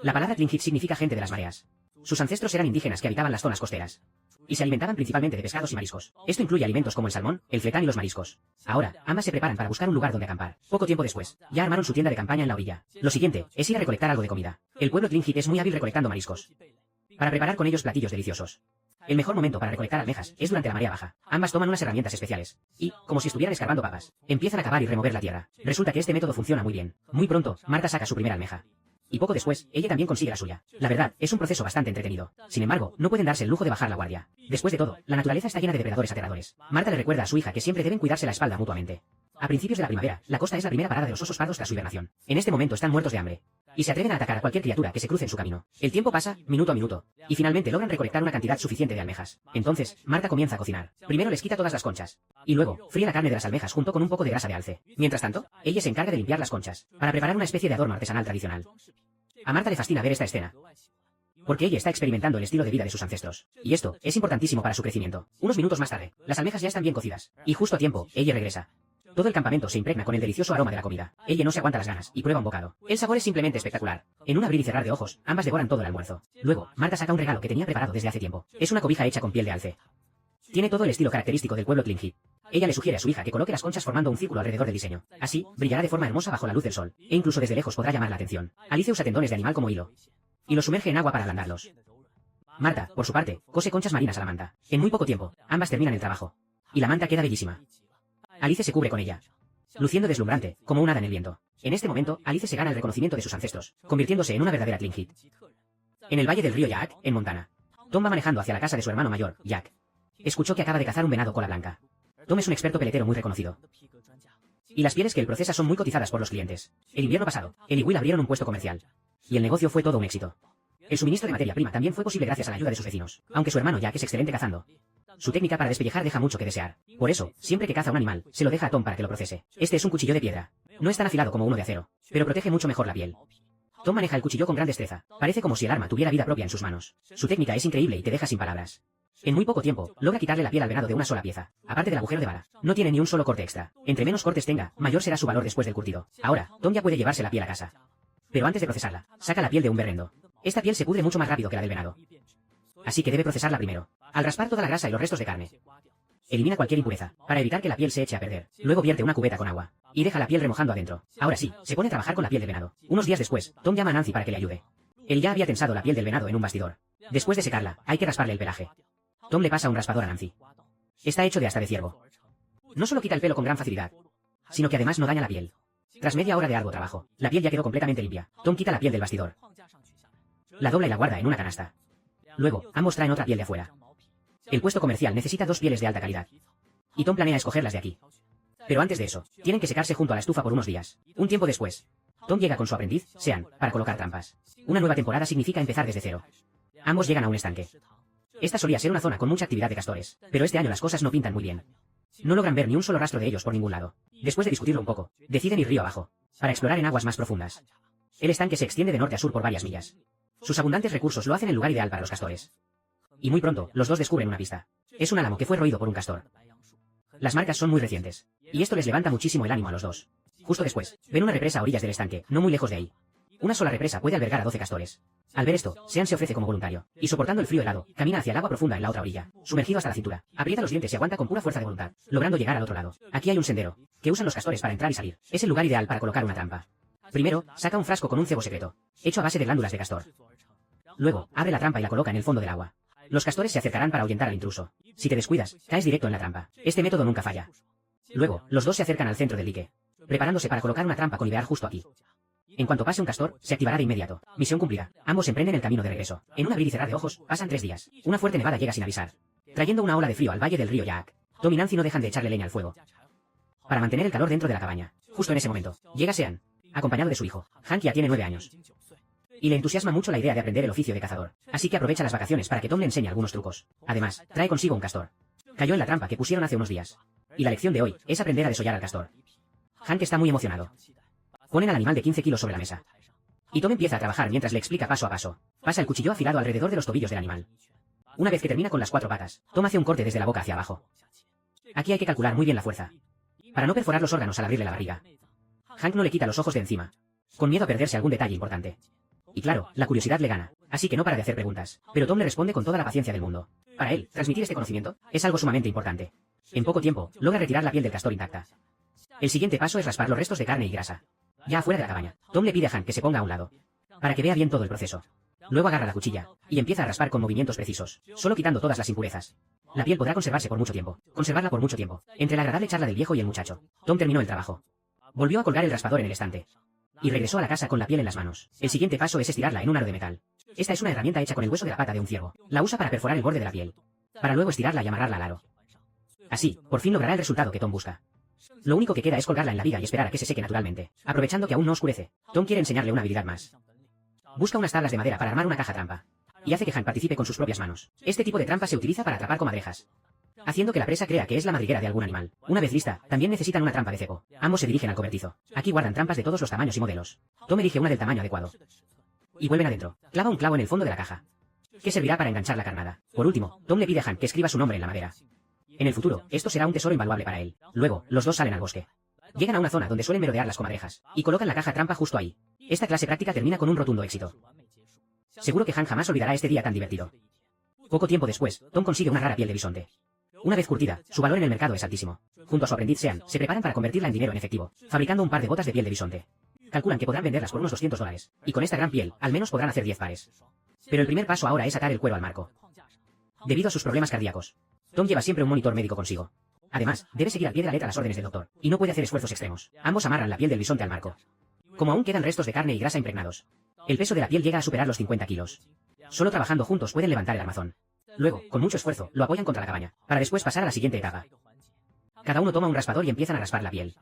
La palabra Tlingit significa gente de las mareas. Sus ancestros eran indígenas que habitaban las zonas costeras, y se alimentaban principalmente de pescados y mariscos. Esto incluye alimentos como el salmón, el fletán y los mariscos. Ahora, ambas se preparan para buscar un lugar donde acampar. Poco tiempo después, ya armaron su tienda de campaña en la orilla. Lo siguiente es ir a recolectar algo de comida. El pueblo Tlingit es muy hábil recolectando mariscos, para preparar con ellos platillos deliciosos. El mejor momento para recolectar almejas es durante la marea baja. Ambas toman unas herramientas especiales y, como si estuvieran escarbando papas, empiezan a cavar y remover la tierra. Resulta que este método funciona muy bien. Muy pronto, Marta saca su primera almeja. Y poco después, ella también consigue la suya. La verdad, es un proceso bastante entretenido. Sin embargo, no pueden darse el lujo de bajar la guardia. Después de todo, la naturaleza está llena de depredadores aterradores. Marta le recuerda a su hija que siempre deben cuidarse la espalda mutuamente. A principios de la primavera, la costa es la primera parada de los osos pardos tras su hibernación. En este momento están muertos de hambre, y se atreven a atacar a cualquier criatura que se cruce en su camino. El tiempo pasa, minuto a minuto, y finalmente logran recolectar una cantidad suficiente de almejas. Entonces, Marta comienza a cocinar. Primero les quita todas las conchas, y luego, fríe la carne de las almejas junto con un poco de grasa de alce. Mientras tanto, ella se encarga de limpiar las conchas, para preparar una especie de adorno artesanal tradicional. A Marta le fascina ver esta escena, porque ella está experimentando el estilo de vida de sus ancestros. Y esto es importantísimo para su crecimiento. Unos minutos más tarde, las almejas ya están bien cocidas, y justo a tiempo, ella regresa. Todo el campamento se impregna con el delicioso aroma de la comida. Ella no se aguanta las ganas y prueba un bocado. El sabor es simplemente espectacular. En un abrir y cerrar de ojos, ambas devoran todo el almuerzo. Luego, Marta saca un regalo que tenía preparado desde hace tiempo. Es una cobija hecha con piel de alce. Tiene todo el estilo característico del pueblo Tlingit. Ella le sugiere a su hija que coloque las conchas formando un círculo alrededor del diseño. Así, brillará de forma hermosa bajo la luz del sol, e incluso desde lejos podrá llamar la atención. Alice usa tendones de animal como hilo, y los sumerge en agua para ablandarlos. Marta, por su parte, cose conchas marinas a la manta. En muy poco tiempo, ambas terminan el trabajo, y la manta queda bellísima. Alice se cubre con ella, luciendo deslumbrante, como un hada en el viento. En este momento, Alice se gana el reconocimiento de sus ancestros, convirtiéndose en una verdadera Tlingit. En el valle del río Yaak, en Montana, Tom va manejando hacia la casa de su hermano mayor, Jack. Escuchó que acaba de cazar un venado cola blanca. Tom es un experto peletero muy reconocido, y las pieles que él procesa son muy cotizadas por los clientes. El invierno pasado, él y Will abrieron un puesto comercial, y el negocio fue todo un éxito. El suministro de materia prima también fue posible gracias a la ayuda de sus vecinos, aunque su hermano Jack es excelente cazando. Su técnica para despellejar deja mucho que desear. Por eso, siempre que caza un animal, se lo deja a Tom para que lo procese. Este es un cuchillo de piedra. No es tan afilado como uno de acero, pero protege mucho mejor la piel. Tom maneja el cuchillo con gran destreza. Parece como si el arma tuviera vida propia en sus manos. Su técnica es increíble y te deja sin palabras. En muy poco tiempo, logra quitarle la piel al venado de una sola pieza. Aparte del agujero de bala, no tiene ni un solo corte extra. Entre menos cortes tenga, mayor será su valor después del curtido. Ahora, Tom ya puede llevarse la piel a casa. Pero antes de procesarla, saca la piel de un berrendo. Esta piel se pudre mucho más rápido que la del venado. Así que debe procesarla primero. Al raspar toda la grasa y los restos de carne, elimina cualquier impureza, para evitar que la piel se eche a perder. Luego vierte una cubeta con agua, y deja la piel remojando adentro. Ahora sí, se pone a trabajar con la piel de venado. Unos días después, Tom llama a Nancy para que le ayude. Él ya había tensado la piel del venado en un bastidor. Después de secarla, hay que rasparle el pelaje. Tom le pasa un raspador a Nancy. Está hecho de asta de ciervo. No solo quita el pelo con gran facilidad, sino que además no daña la piel. Tras media hora de arduo trabajo, la piel ya quedó completamente limpia. Tom quita la piel del bastidor, la dobla y la guarda en una canasta. Luego, ambos traen otra piel de afuera. El puesto comercial necesita 2 pieles de alta calidad, y Tom planea escogerlas de aquí. Pero antes de eso, tienen que secarse junto a la estufa por unos días. Un tiempo después, Tom llega con su aprendiz, Sean, para colocar trampas. Una nueva temporada significa empezar desde cero. Ambos llegan a un estanque. Esta solía ser una zona con mucha actividad de castores, pero este año las cosas no pintan muy bien. No logran ver ni un solo rastro de ellos por ningún lado. Después de discutirlo un poco, deciden ir río abajo, para explorar en aguas más profundas. El estanque se extiende de norte a sur por varias millas. Sus abundantes recursos lo hacen el lugar ideal para los castores. Y muy pronto, los dos descubren una pista. Es un álamo que fue roído por un castor. Las marcas son muy recientes, y esto les levanta muchísimo el ánimo a los dos. Justo después, ven una represa a orillas del estanque, no muy lejos de ahí. Una sola represa puede albergar a 12 castores. Al ver esto, Sean se ofrece como voluntario, y soportando el frío helado, camina hacia el agua profunda en la otra orilla, sumergido hasta la cintura. Aprieta los dientes y aguanta con pura fuerza de voluntad, logrando llegar al otro lado. Aquí hay un sendero, que usan los castores para entrar y salir. Es el lugar ideal para colocar una trampa. Primero, saca un frasco con un cebo secreto, hecho a base de glándulas de castor. Luego, abre la trampa y la coloca en el fondo del agua. Los castores se acercarán para ahuyentar al intruso. Si te descuidas, caes directo en la trampa. Este método nunca falla. Luego, los dos se acercan al centro del dique, preparándose para colocar una trampa con idear justo aquí. En cuanto pase un castor, se activará de inmediato. Misión cumplida. Ambos emprenden el camino de regreso. En un abrir y cerrar de ojos, pasan 3 días. Una fuerte nevada llega sin avisar, trayendo una ola de frío al valle del río Yaak. Tom y Nancy no dejan de echarle leña al fuego para mantener el calor dentro de la cabaña. Justo en ese momento, llega Sean, acompañado de su hijo. Hank ya tiene 9 años. Y le entusiasma mucho la idea de aprender el oficio de cazador. Así que aprovecha las vacaciones para que Tom le enseñe algunos trucos. Además, trae consigo un castor. Cayó en la trampa que pusieron hace unos días. Y la lección de hoy es aprender a desollar al castor. Hank está muy emocionado. Ponen al animal de 15 kilos sobre la mesa. Y Tom empieza a trabajar mientras le explica paso a paso. Pasa el cuchillo afilado alrededor de los tobillos del animal. Una vez que termina con las 4 patas, Tom hace un corte desde la boca hacia abajo. Aquí hay que calcular muy bien la fuerza, para no perforar los órganos al abrirle la barriga. Hank no le quita los ojos de encima, con miedo a perderse algún detalle importante. Y claro, la curiosidad le gana, así que no para de hacer preguntas. Pero Tom le responde con toda la paciencia del mundo. Para él, transmitir este conocimiento es algo sumamente importante. En poco tiempo, logra retirar la piel del castor intacta. El siguiente paso es raspar los restos de carne y grasa. Ya afuera de la cabaña, Tom le pide a Hank que se ponga a un lado, para que vea bien todo el proceso. Luego agarra la cuchilla, y empieza a raspar con movimientos precisos, solo quitando todas las impurezas. La piel podrá conservarse por mucho tiempo. Conservarla por mucho tiempo. Entre la agradable charla del viejo y el muchacho, Tom terminó el trabajo. Volvió a colgar el raspador en el estante. Y regresó a la casa con la piel en las manos. El siguiente paso es estirarla en un aro de metal. Esta es una herramienta hecha con el hueso de la pata de un ciervo. La usa para perforar el borde de la piel, para luego estirarla y amarrarla al aro. Así, por fin logrará el resultado que Tom busca. Lo único que queda es colgarla en la viga y esperar a que se seque naturalmente. Aprovechando que aún no oscurece, Tom quiere enseñarle una habilidad más. Busca unas tablas de madera para armar una caja trampa. Y hace que Hank participe con sus propias manos. Este tipo de trampa se utiliza para atrapar comadrejas, haciendo que la presa crea que es la madriguera de algún animal. Una vez lista, también necesitan una trampa de cepo. Ambos se dirigen al cobertizo. Aquí guardan trampas de todos los tamaños y modelos. Tom elige una del tamaño adecuado. Y vuelven adentro. Clava un clavo en el fondo de la caja, que servirá para enganchar la carnada. Por último, Tom le pide a Hank que escriba su nombre en la madera. En el futuro, esto será un tesoro invaluable para él. Luego, los dos salen al bosque. Llegan a una zona donde suelen merodear las comadrejas, y colocan la caja trampa justo ahí. Esta clase práctica termina con un rotundo éxito. Seguro que Hank jamás olvidará este día tan divertido. Poco tiempo después, Tom consigue una rara piel de bisonte. Una vez curtida, su valor en el mercado es altísimo. Junto a su aprendiz Sean, se preparan para convertirla en dinero en efectivo, fabricando un par de botas de piel de bisonte. Calculan que podrán venderlas por unos $200, y con esta gran piel, al menos podrán hacer 10 pares. Pero el primer paso ahora es atar el cuero al marco. Debido a sus problemas cardíacos, Tom lleva siempre un monitor médico consigo. Además, debe seguir al pie de la letra las órdenes del doctor, y no puede hacer esfuerzos extremos. Ambos amarran la piel del bisonte al marco. Como aún quedan restos de carne y grasa impregnados, el peso de la piel llega a superar los 50 kilos. Solo trabajando juntos pueden levantar el armazón. Luego, con mucho esfuerzo, lo apoyan contra la cabaña, para después pasar a la siguiente etapa. Cada uno toma un raspador y empiezan a raspar la piel.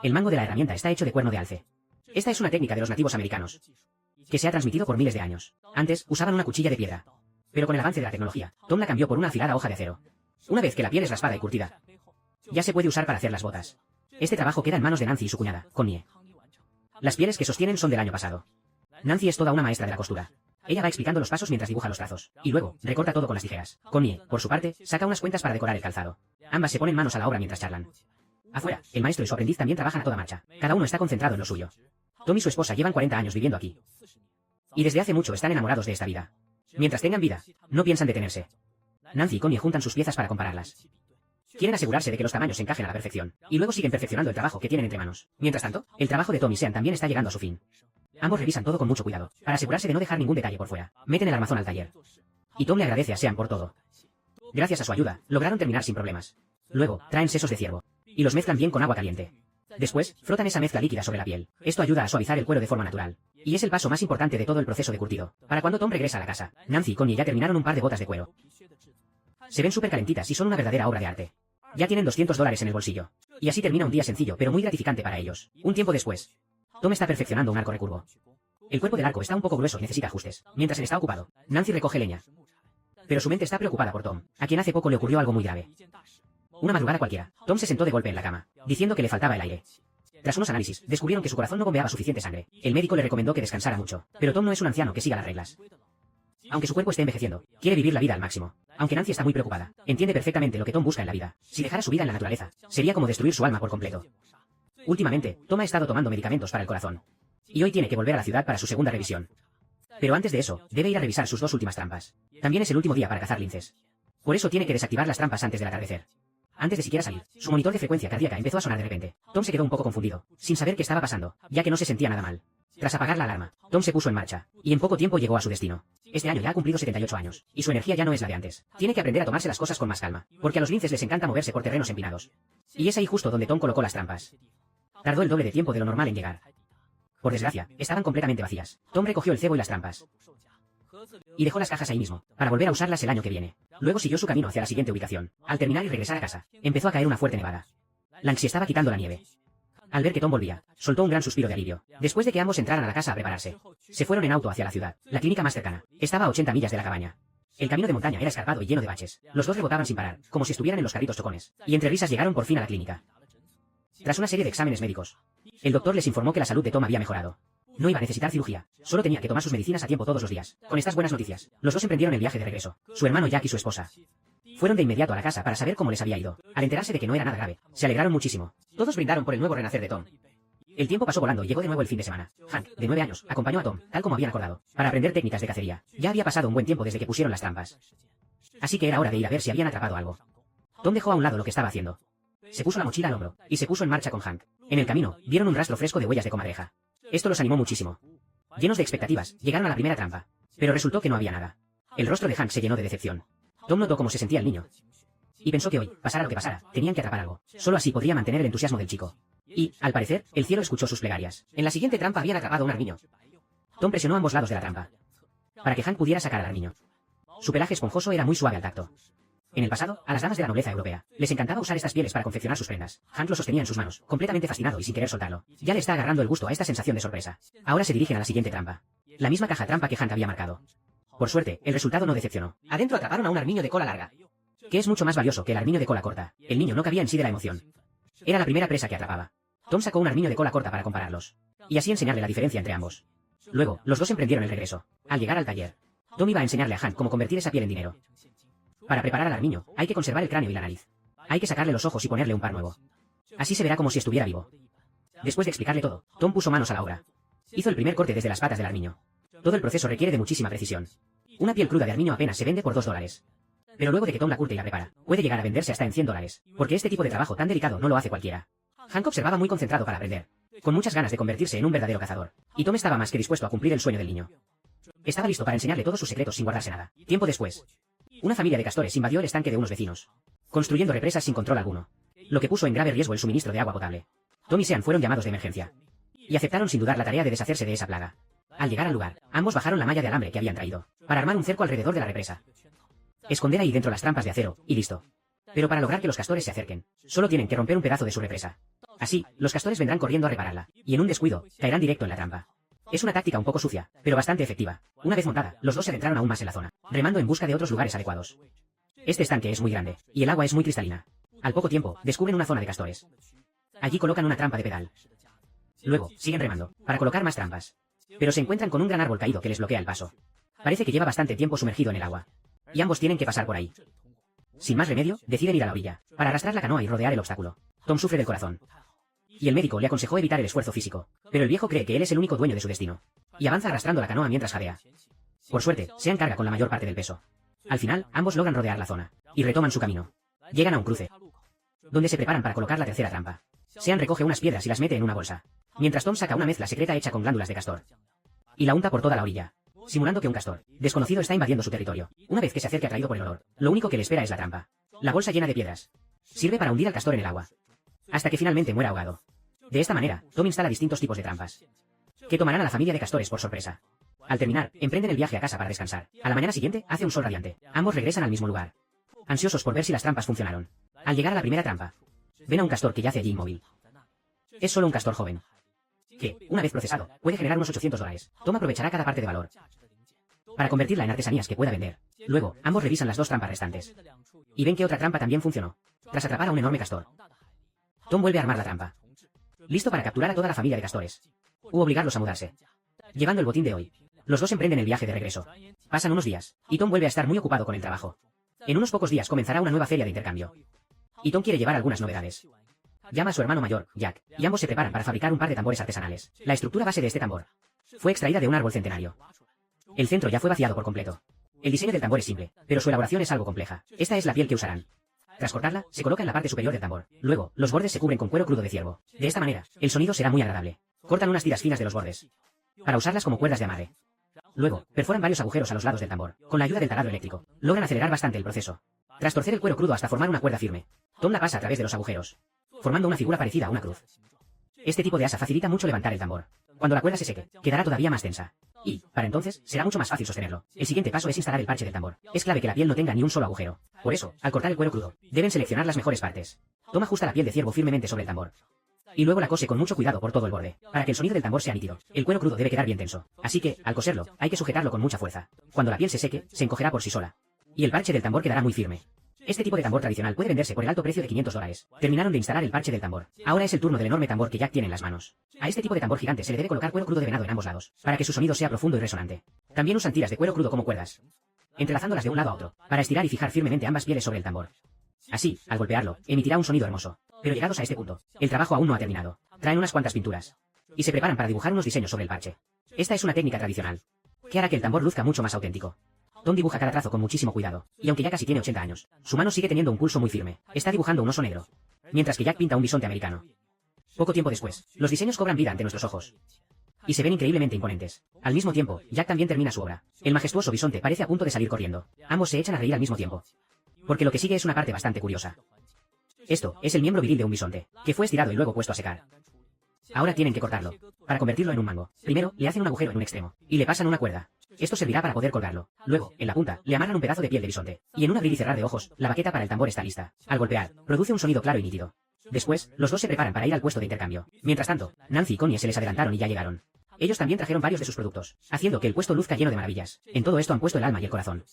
El mango de la herramienta está hecho de cuerno de alce. Esta es una técnica de los nativos americanos, que se ha transmitido por miles de años. Antes, usaban una cuchilla de piedra. Pero con el avance de la tecnología, Tom la cambió por una afilada hoja de acero. Una vez que la piel es raspada y curtida, ya se puede usar para hacer las botas. Este trabajo queda en manos de Nancy y su cuñada, Connie. Las pieles que sostienen son del año pasado. Nancy es toda una maestra de la costura. Ella va explicando los pasos mientras dibuja los trazos, y luego, recorta todo con las tijeras. Connie, por su parte, saca unas cuentas para decorar el calzado. Ambas se ponen manos a la obra mientras charlan. Afuera, el maestro y su aprendiz también trabajan a toda marcha. Cada uno está concentrado en lo suyo. Tom y su esposa llevan 40 años viviendo aquí. Y desde hace mucho están enamorados de esta vida. Mientras tengan vida, no piensan detenerse. Nancy y Connie juntan sus piezas para compararlas. Quieren asegurarse de que los tamaños encajen a la perfección, y luego siguen perfeccionando el trabajo que tienen entre manos. Mientras tanto, el trabajo de Tom y Sean también está llegando a su fin. Ambos revisan todo con mucho cuidado, para asegurarse de no dejar ningún detalle por fuera. Meten el armazón al taller. Y Tom le agradece a Sean por todo. Gracias a su ayuda, lograron terminar sin problemas. Luego, traen sesos de ciervo. Y los mezclan bien con agua caliente. Después, frotan esa mezcla líquida sobre la piel. Esto ayuda a suavizar el cuero de forma natural. Y es el paso más importante de todo el proceso de curtido. Para cuando Tom regresa a la casa, Nancy y Connie ya terminaron un par de botas de cuero. Se ven súper calentitas y son una verdadera obra de arte. Ya tienen $200 en el bolsillo. Y así termina un día sencillo pero muy gratificante para ellos. Un tiempo después, Tom está perfeccionando un arco recurvo. El cuerpo del arco está un poco grueso y necesita ajustes. Mientras él está ocupado, Nancy recoge leña. Pero su mente está preocupada por Tom, a quien hace poco le ocurrió algo muy grave. Una madrugada cualquiera, Tom se sentó de golpe en la cama, diciendo que le faltaba el aire. Tras unos análisis, descubrieron que su corazón no bombeaba suficiente sangre. El médico le recomendó que descansara mucho, pero Tom no es un anciano que siga las reglas. Aunque su cuerpo esté envejeciendo, quiere vivir la vida al máximo. Aunque Nancy está muy preocupada, entiende perfectamente lo que Tom busca en la vida. Si dejara su vida en la naturaleza, sería como destruir su alma por completo. Últimamente, Tom ha estado tomando medicamentos para el corazón. Y hoy tiene que volver a la ciudad para su segunda revisión. Pero antes de eso, debe ir a revisar sus 2 últimas trampas. También es el último día para cazar linces. Por eso tiene que desactivar las trampas antes del atardecer. Antes de siquiera salir, su monitor de frecuencia cardíaca empezó a sonar de repente. Tom se quedó un poco confundido, sin saber qué estaba pasando, ya que no se sentía nada mal. Tras apagar la alarma, Tom se puso en marcha, y en poco tiempo llegó a su destino. Este año ya ha cumplido 78 años, y su energía ya no es la de antes. Tiene que aprender a tomarse las cosas con más calma, porque a los linces les encanta moverse por terrenos empinados. Y es ahí justo donde Tom colocó las trampas. Tardó el doble de tiempo de lo normal en llegar. Por desgracia, estaban completamente vacías. Tom recogió el cebo y las trampas. Y dejó las cajas ahí mismo, para volver a usarlas el año que viene. Luego siguió su camino hacia la siguiente ubicación. Al terminar y regresar a casa, empezó a caer una fuerte nevada. Lanxi estaba quitando la nieve. Al ver que Tom volvía, soltó un gran suspiro de alivio. Después de que ambos entraran a la casa a prepararse, se fueron en auto hacia la ciudad. La clínica más cercana estaba a 80 millas de la cabaña. El camino de montaña era escarpado y lleno de baches. Los dos rebotaban sin parar, como si estuvieran en los carritos chocones. Y entre risas llegaron por fin a la clínica. Tras una serie de exámenes médicos, el doctor les informó que la salud de Tom había mejorado. No iba a necesitar cirugía, solo tenía que tomar sus medicinas a tiempo todos los días. Con estas buenas noticias, los dos emprendieron el viaje de regreso. Su hermano Jack y su esposa fueron de inmediato a la casa para saber cómo les había ido. Al enterarse de que no era nada grave, se alegraron muchísimo. Todos brindaron por el nuevo renacer de Tom. El tiempo pasó volando y llegó de nuevo el fin de semana. Hank, de 9 años, acompañó a Tom, tal como habían acordado, para aprender técnicas de cacería. Ya había pasado un buen tiempo desde que pusieron las trampas. Así que era hora de ir a ver si habían atrapado algo. Tom dejó a un lado lo que estaba haciendo. Se puso la mochila al hombro, y se puso en marcha con Hank. En el camino, vieron un rastro fresco de huellas de comadreja. Esto los animó muchísimo. Llenos de expectativas, llegaron a la primera trampa. Pero resultó que no había nada. El rostro de Hank se llenó de decepción. Tom notó cómo se sentía el niño. Y pensó que hoy, pasara lo que pasara, tenían que atrapar algo. Solo así podría mantener el entusiasmo del chico. Y, al parecer, el cielo escuchó sus plegarias. En la siguiente trampa habían atrapado un armiño. Tom presionó ambos lados de la trampa, para que Hank pudiera sacar al armiño. Su pelaje esponjoso era muy suave al tacto. En el pasado, a las damas de la nobleza europea, les encantaba usar estas pieles para confeccionar sus prendas. Hank lo sostenía en sus manos, completamente fascinado y sin querer soltarlo. Ya le está agarrando el gusto a esta sensación de sorpresa. Ahora se dirigen a la siguiente trampa. La misma caja trampa que Hank había marcado. Por suerte, el resultado no decepcionó. Adentro atraparon a un armiño de cola larga, que es mucho más valioso que el armiño de cola corta. El niño no cabía en sí de la emoción. Era la primera presa que atrapaba. Tom sacó un armiño de cola corta para compararlos, y así enseñarle la diferencia entre ambos. Luego, los dos emprendieron el regreso. Al llegar al taller, Tom iba a enseñarle a Hank cómo convertir esa piel en dinero. Para preparar al armiño, hay que conservar el cráneo y la nariz. Hay que sacarle los ojos y ponerle un par nuevo. Así se verá como si estuviera vivo. Después de explicarle todo, Tom puso manos a la obra. Hizo el primer corte desde las patas del armiño. Todo el proceso requiere de muchísima precisión. Una piel cruda de armiño apenas se vende por $2. Pero luego de que Tom la curte y la prepara, puede llegar a venderse hasta en $100, porque este tipo de trabajo tan delicado no lo hace cualquiera. Hank observaba muy concentrado para aprender, con muchas ganas de convertirse en un verdadero cazador. Y Tom estaba más que dispuesto a cumplir el sueño del niño. Estaba listo para enseñarle todos sus secretos sin guardarse nada. Tiempo después, una familia de castores invadió el estanque de unos vecinos, construyendo represas sin control alguno, lo que puso en grave riesgo el suministro de agua potable. Tom y Sean fueron llamados de emergencia, y aceptaron sin dudar la tarea de deshacerse de esa plaga. Al llegar al lugar, ambos bajaron la malla de alambre que habían traído, para armar un cerco alrededor de la represa. Esconder ahí dentro las trampas de acero, y listo. Pero para lograr que los castores se acerquen, solo tienen que romper un pedazo de su represa. Así, los castores vendrán corriendo a repararla, y en un descuido, caerán directo en la trampa. Es una táctica un poco sucia, pero bastante efectiva. Una vez montada, los dos se adentraron aún más en la zona, remando en busca de otros lugares adecuados. Este estanque es muy grande, y el agua es muy cristalina. Al poco tiempo, descubren una zona de castores. Allí colocan una trampa de pedal. Luego, siguen remando, para colocar más trampas. Pero se encuentran con un gran árbol caído que les bloquea el paso. Parece que lleva bastante tiempo sumergido en el agua. Y ambos tienen que pasar por ahí. Sin más remedio, deciden ir a la orilla, para arrastrar la canoa y rodear el obstáculo. Tom sufre del corazón. y el médico le aconsejó evitar el esfuerzo físico. Pero el viejo cree que él es el único dueño de su destino. Y avanza arrastrando la canoa mientras jadea. Por suerte, Sean carga con la mayor parte del peso. Al final, ambos logran rodear la zona. Y retoman su camino. Llegan a un cruce, donde se preparan para colocar la tercera trampa. Sean recoge unas piedras y las mete en una bolsa. Mientras Tom saca una mezcla secreta hecha con glándulas de castor. Y la unta por toda la orilla, simulando que un castor desconocido está invadiendo su territorio. Una vez que se acerca atraído por el olor, lo único que le espera es la trampa. La bolsa llena de piedras sirve para hundir al castor en el agua, hasta que finalmente muera ahogado. De esta manera, Tom instala distintos tipos de trampas, que tomarán a la familia de castores por sorpresa. Al terminar, emprenden el viaje a casa para descansar. A la mañana siguiente, hace un sol radiante. Ambos regresan al mismo lugar, ansiosos por ver si las trampas funcionaron. Al llegar a la primera trampa, ven a un castor que yace allí inmóvil. Es solo un castor joven, que, una vez procesado, puede generar unos $800. Tom aprovechará cada parte de valor para convertirla en artesanías que pueda vender. Luego, ambos revisan las dos trampas restantes y ven que otra trampa también funcionó. Tras atrapar a un enorme castor, Tom vuelve a armar la trampa, listo para capturar a toda la familia de castores u obligarlos a mudarse. Llevando el botín de hoy, los dos emprenden el viaje de regreso. Pasan unos días, y Tom vuelve a estar muy ocupado con el trabajo. En unos pocos días comenzará una nueva feria de intercambio, y Tom quiere llevar algunas novedades. Llama a su hermano mayor, Jack, y ambos se preparan para fabricar un par de tambores artesanales. La estructura base de este tambor fue extraída de un árbol centenario. El centro ya fue vaciado por completo. El diseño del tambor es simple, pero su elaboración es algo compleja. Esta es la piel que usarán. Tras cortarla, se coloca en la parte superior del tambor. Luego, los bordes se cubren con cuero crudo de ciervo. De esta manera, el sonido será muy agradable. Cortan unas tiras finas de los bordes, para usarlas como cuerdas de amarre. Luego, perforan varios agujeros a los lados del tambor. Con la ayuda del taladro eléctrico, logran acelerar bastante el proceso. Tras torcer el cuero crudo hasta formar una cuerda firme, Tom la pasa a través de los agujeros, formando una figura parecida a una cruz. Este tipo de asa facilita mucho levantar el tambor. Cuando la cuerda se seque, quedará todavía más tensa. Y, para entonces, será mucho más fácil sostenerlo. El siguiente paso es instalar el parche del tambor. Es clave que la piel no tenga ni un solo agujero. Por eso, al cortar el cuero crudo, deben seleccionar las mejores partes. Tom ajusta la piel de ciervo firmemente sobre el tambor, y luego la cose con mucho cuidado por todo el borde. Para que el sonido del tambor sea nítido, el cuero crudo debe quedar bien tenso. Así que, al coserlo, hay que sujetarlo con mucha fuerza. Cuando la piel se seque, se encogerá por sí sola, y el parche del tambor quedará muy firme. Este tipo de tambor tradicional puede venderse por el alto precio de $500. Terminaron de instalar el parche del tambor. Ahora es el turno del enorme tambor que Jack tiene en las manos. A este tipo de tambor gigante se le debe colocar cuero crudo de venado en ambos lados, para que su sonido sea profundo y resonante. También usan tiras de cuero crudo como cuerdas, entrelazándolas de un lado a otro, para estirar y fijar firmemente ambas pieles sobre el tambor. Así, al golpearlo, emitirá un sonido hermoso. Pero llegados a este punto, el trabajo aún no ha terminado. Traen unas cuantas pinturas, y se preparan para dibujar unos diseños sobre el parche. Esta es una técnica tradicional, que hará que el tambor luzca mucho más auténtico. Tom dibuja cada trazo con muchísimo cuidado, y aunque ya casi tiene 80 años, su mano sigue teniendo un pulso muy firme. Está dibujando un oso negro, mientras que Jack pinta un bisonte americano. Poco tiempo después, los diseños cobran vida ante nuestros ojos, y se ven increíblemente imponentes. Al mismo tiempo, Jack también termina su obra. El majestuoso bisonte parece a punto de salir corriendo. Ambos se echan a reír al mismo tiempo, porque lo que sigue es una parte bastante curiosa. Esto es el miembro viril de un bisonte, que fue estirado y luego puesto a secar. Ahora tienen que cortarlo, para convertirlo en un mango. Primero, le hacen un agujero en un extremo, y le pasan una cuerda. Esto servirá para poder colgarlo. Luego, en la punta, le amarran un pedazo de piel de bisonte. Y en un abrir y cerrar de ojos, la baqueta para el tambor está lista. Al golpear, produce un sonido claro y nítido. Después, los dos se preparan para ir al puesto de intercambio. Mientras tanto, Nancy y Connie se les adelantaron y ya llegaron. Ellos también trajeron varios de sus productos, haciendo que el puesto luzca lleno de maravillas. En todo esto han puesto el alma y el corazón.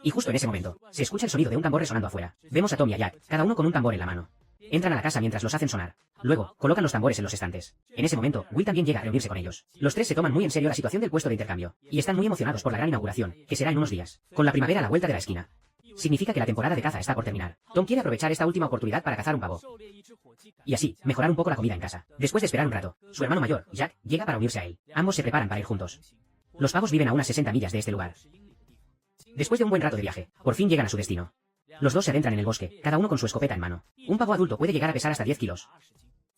Y justo en ese momento, se escucha el sonido de un tambor resonando afuera. Vemos a Tom y a Jack, cada uno con un tambor en la mano. Entran a la casa mientras los hacen sonar. Luego, colocan los tambores en los estantes. En ese momento, Will también llega a reunirse con ellos. Los tres se toman muy en serio la situación del puesto de intercambio, y están muy emocionados por la gran inauguración, que será en unos días, con la primavera a la vuelta de la esquina. Significa que la temporada de caza está por terminar. Tom quiere aprovechar esta última oportunidad para cazar un pavo, y así, mejorar un poco la comida en casa. Después de esperar un rato, su hermano mayor, Jack, llega para unirse a él. Ambos se preparan para ir juntos. Los pavos viven a unas 60 millas de este lugar. Después de un buen rato de viaje, por fin llegan a su destino. Los dos se adentran en el bosque, cada uno con su escopeta en mano. Un pavo adulto puede llegar a pesar hasta 10 kilos.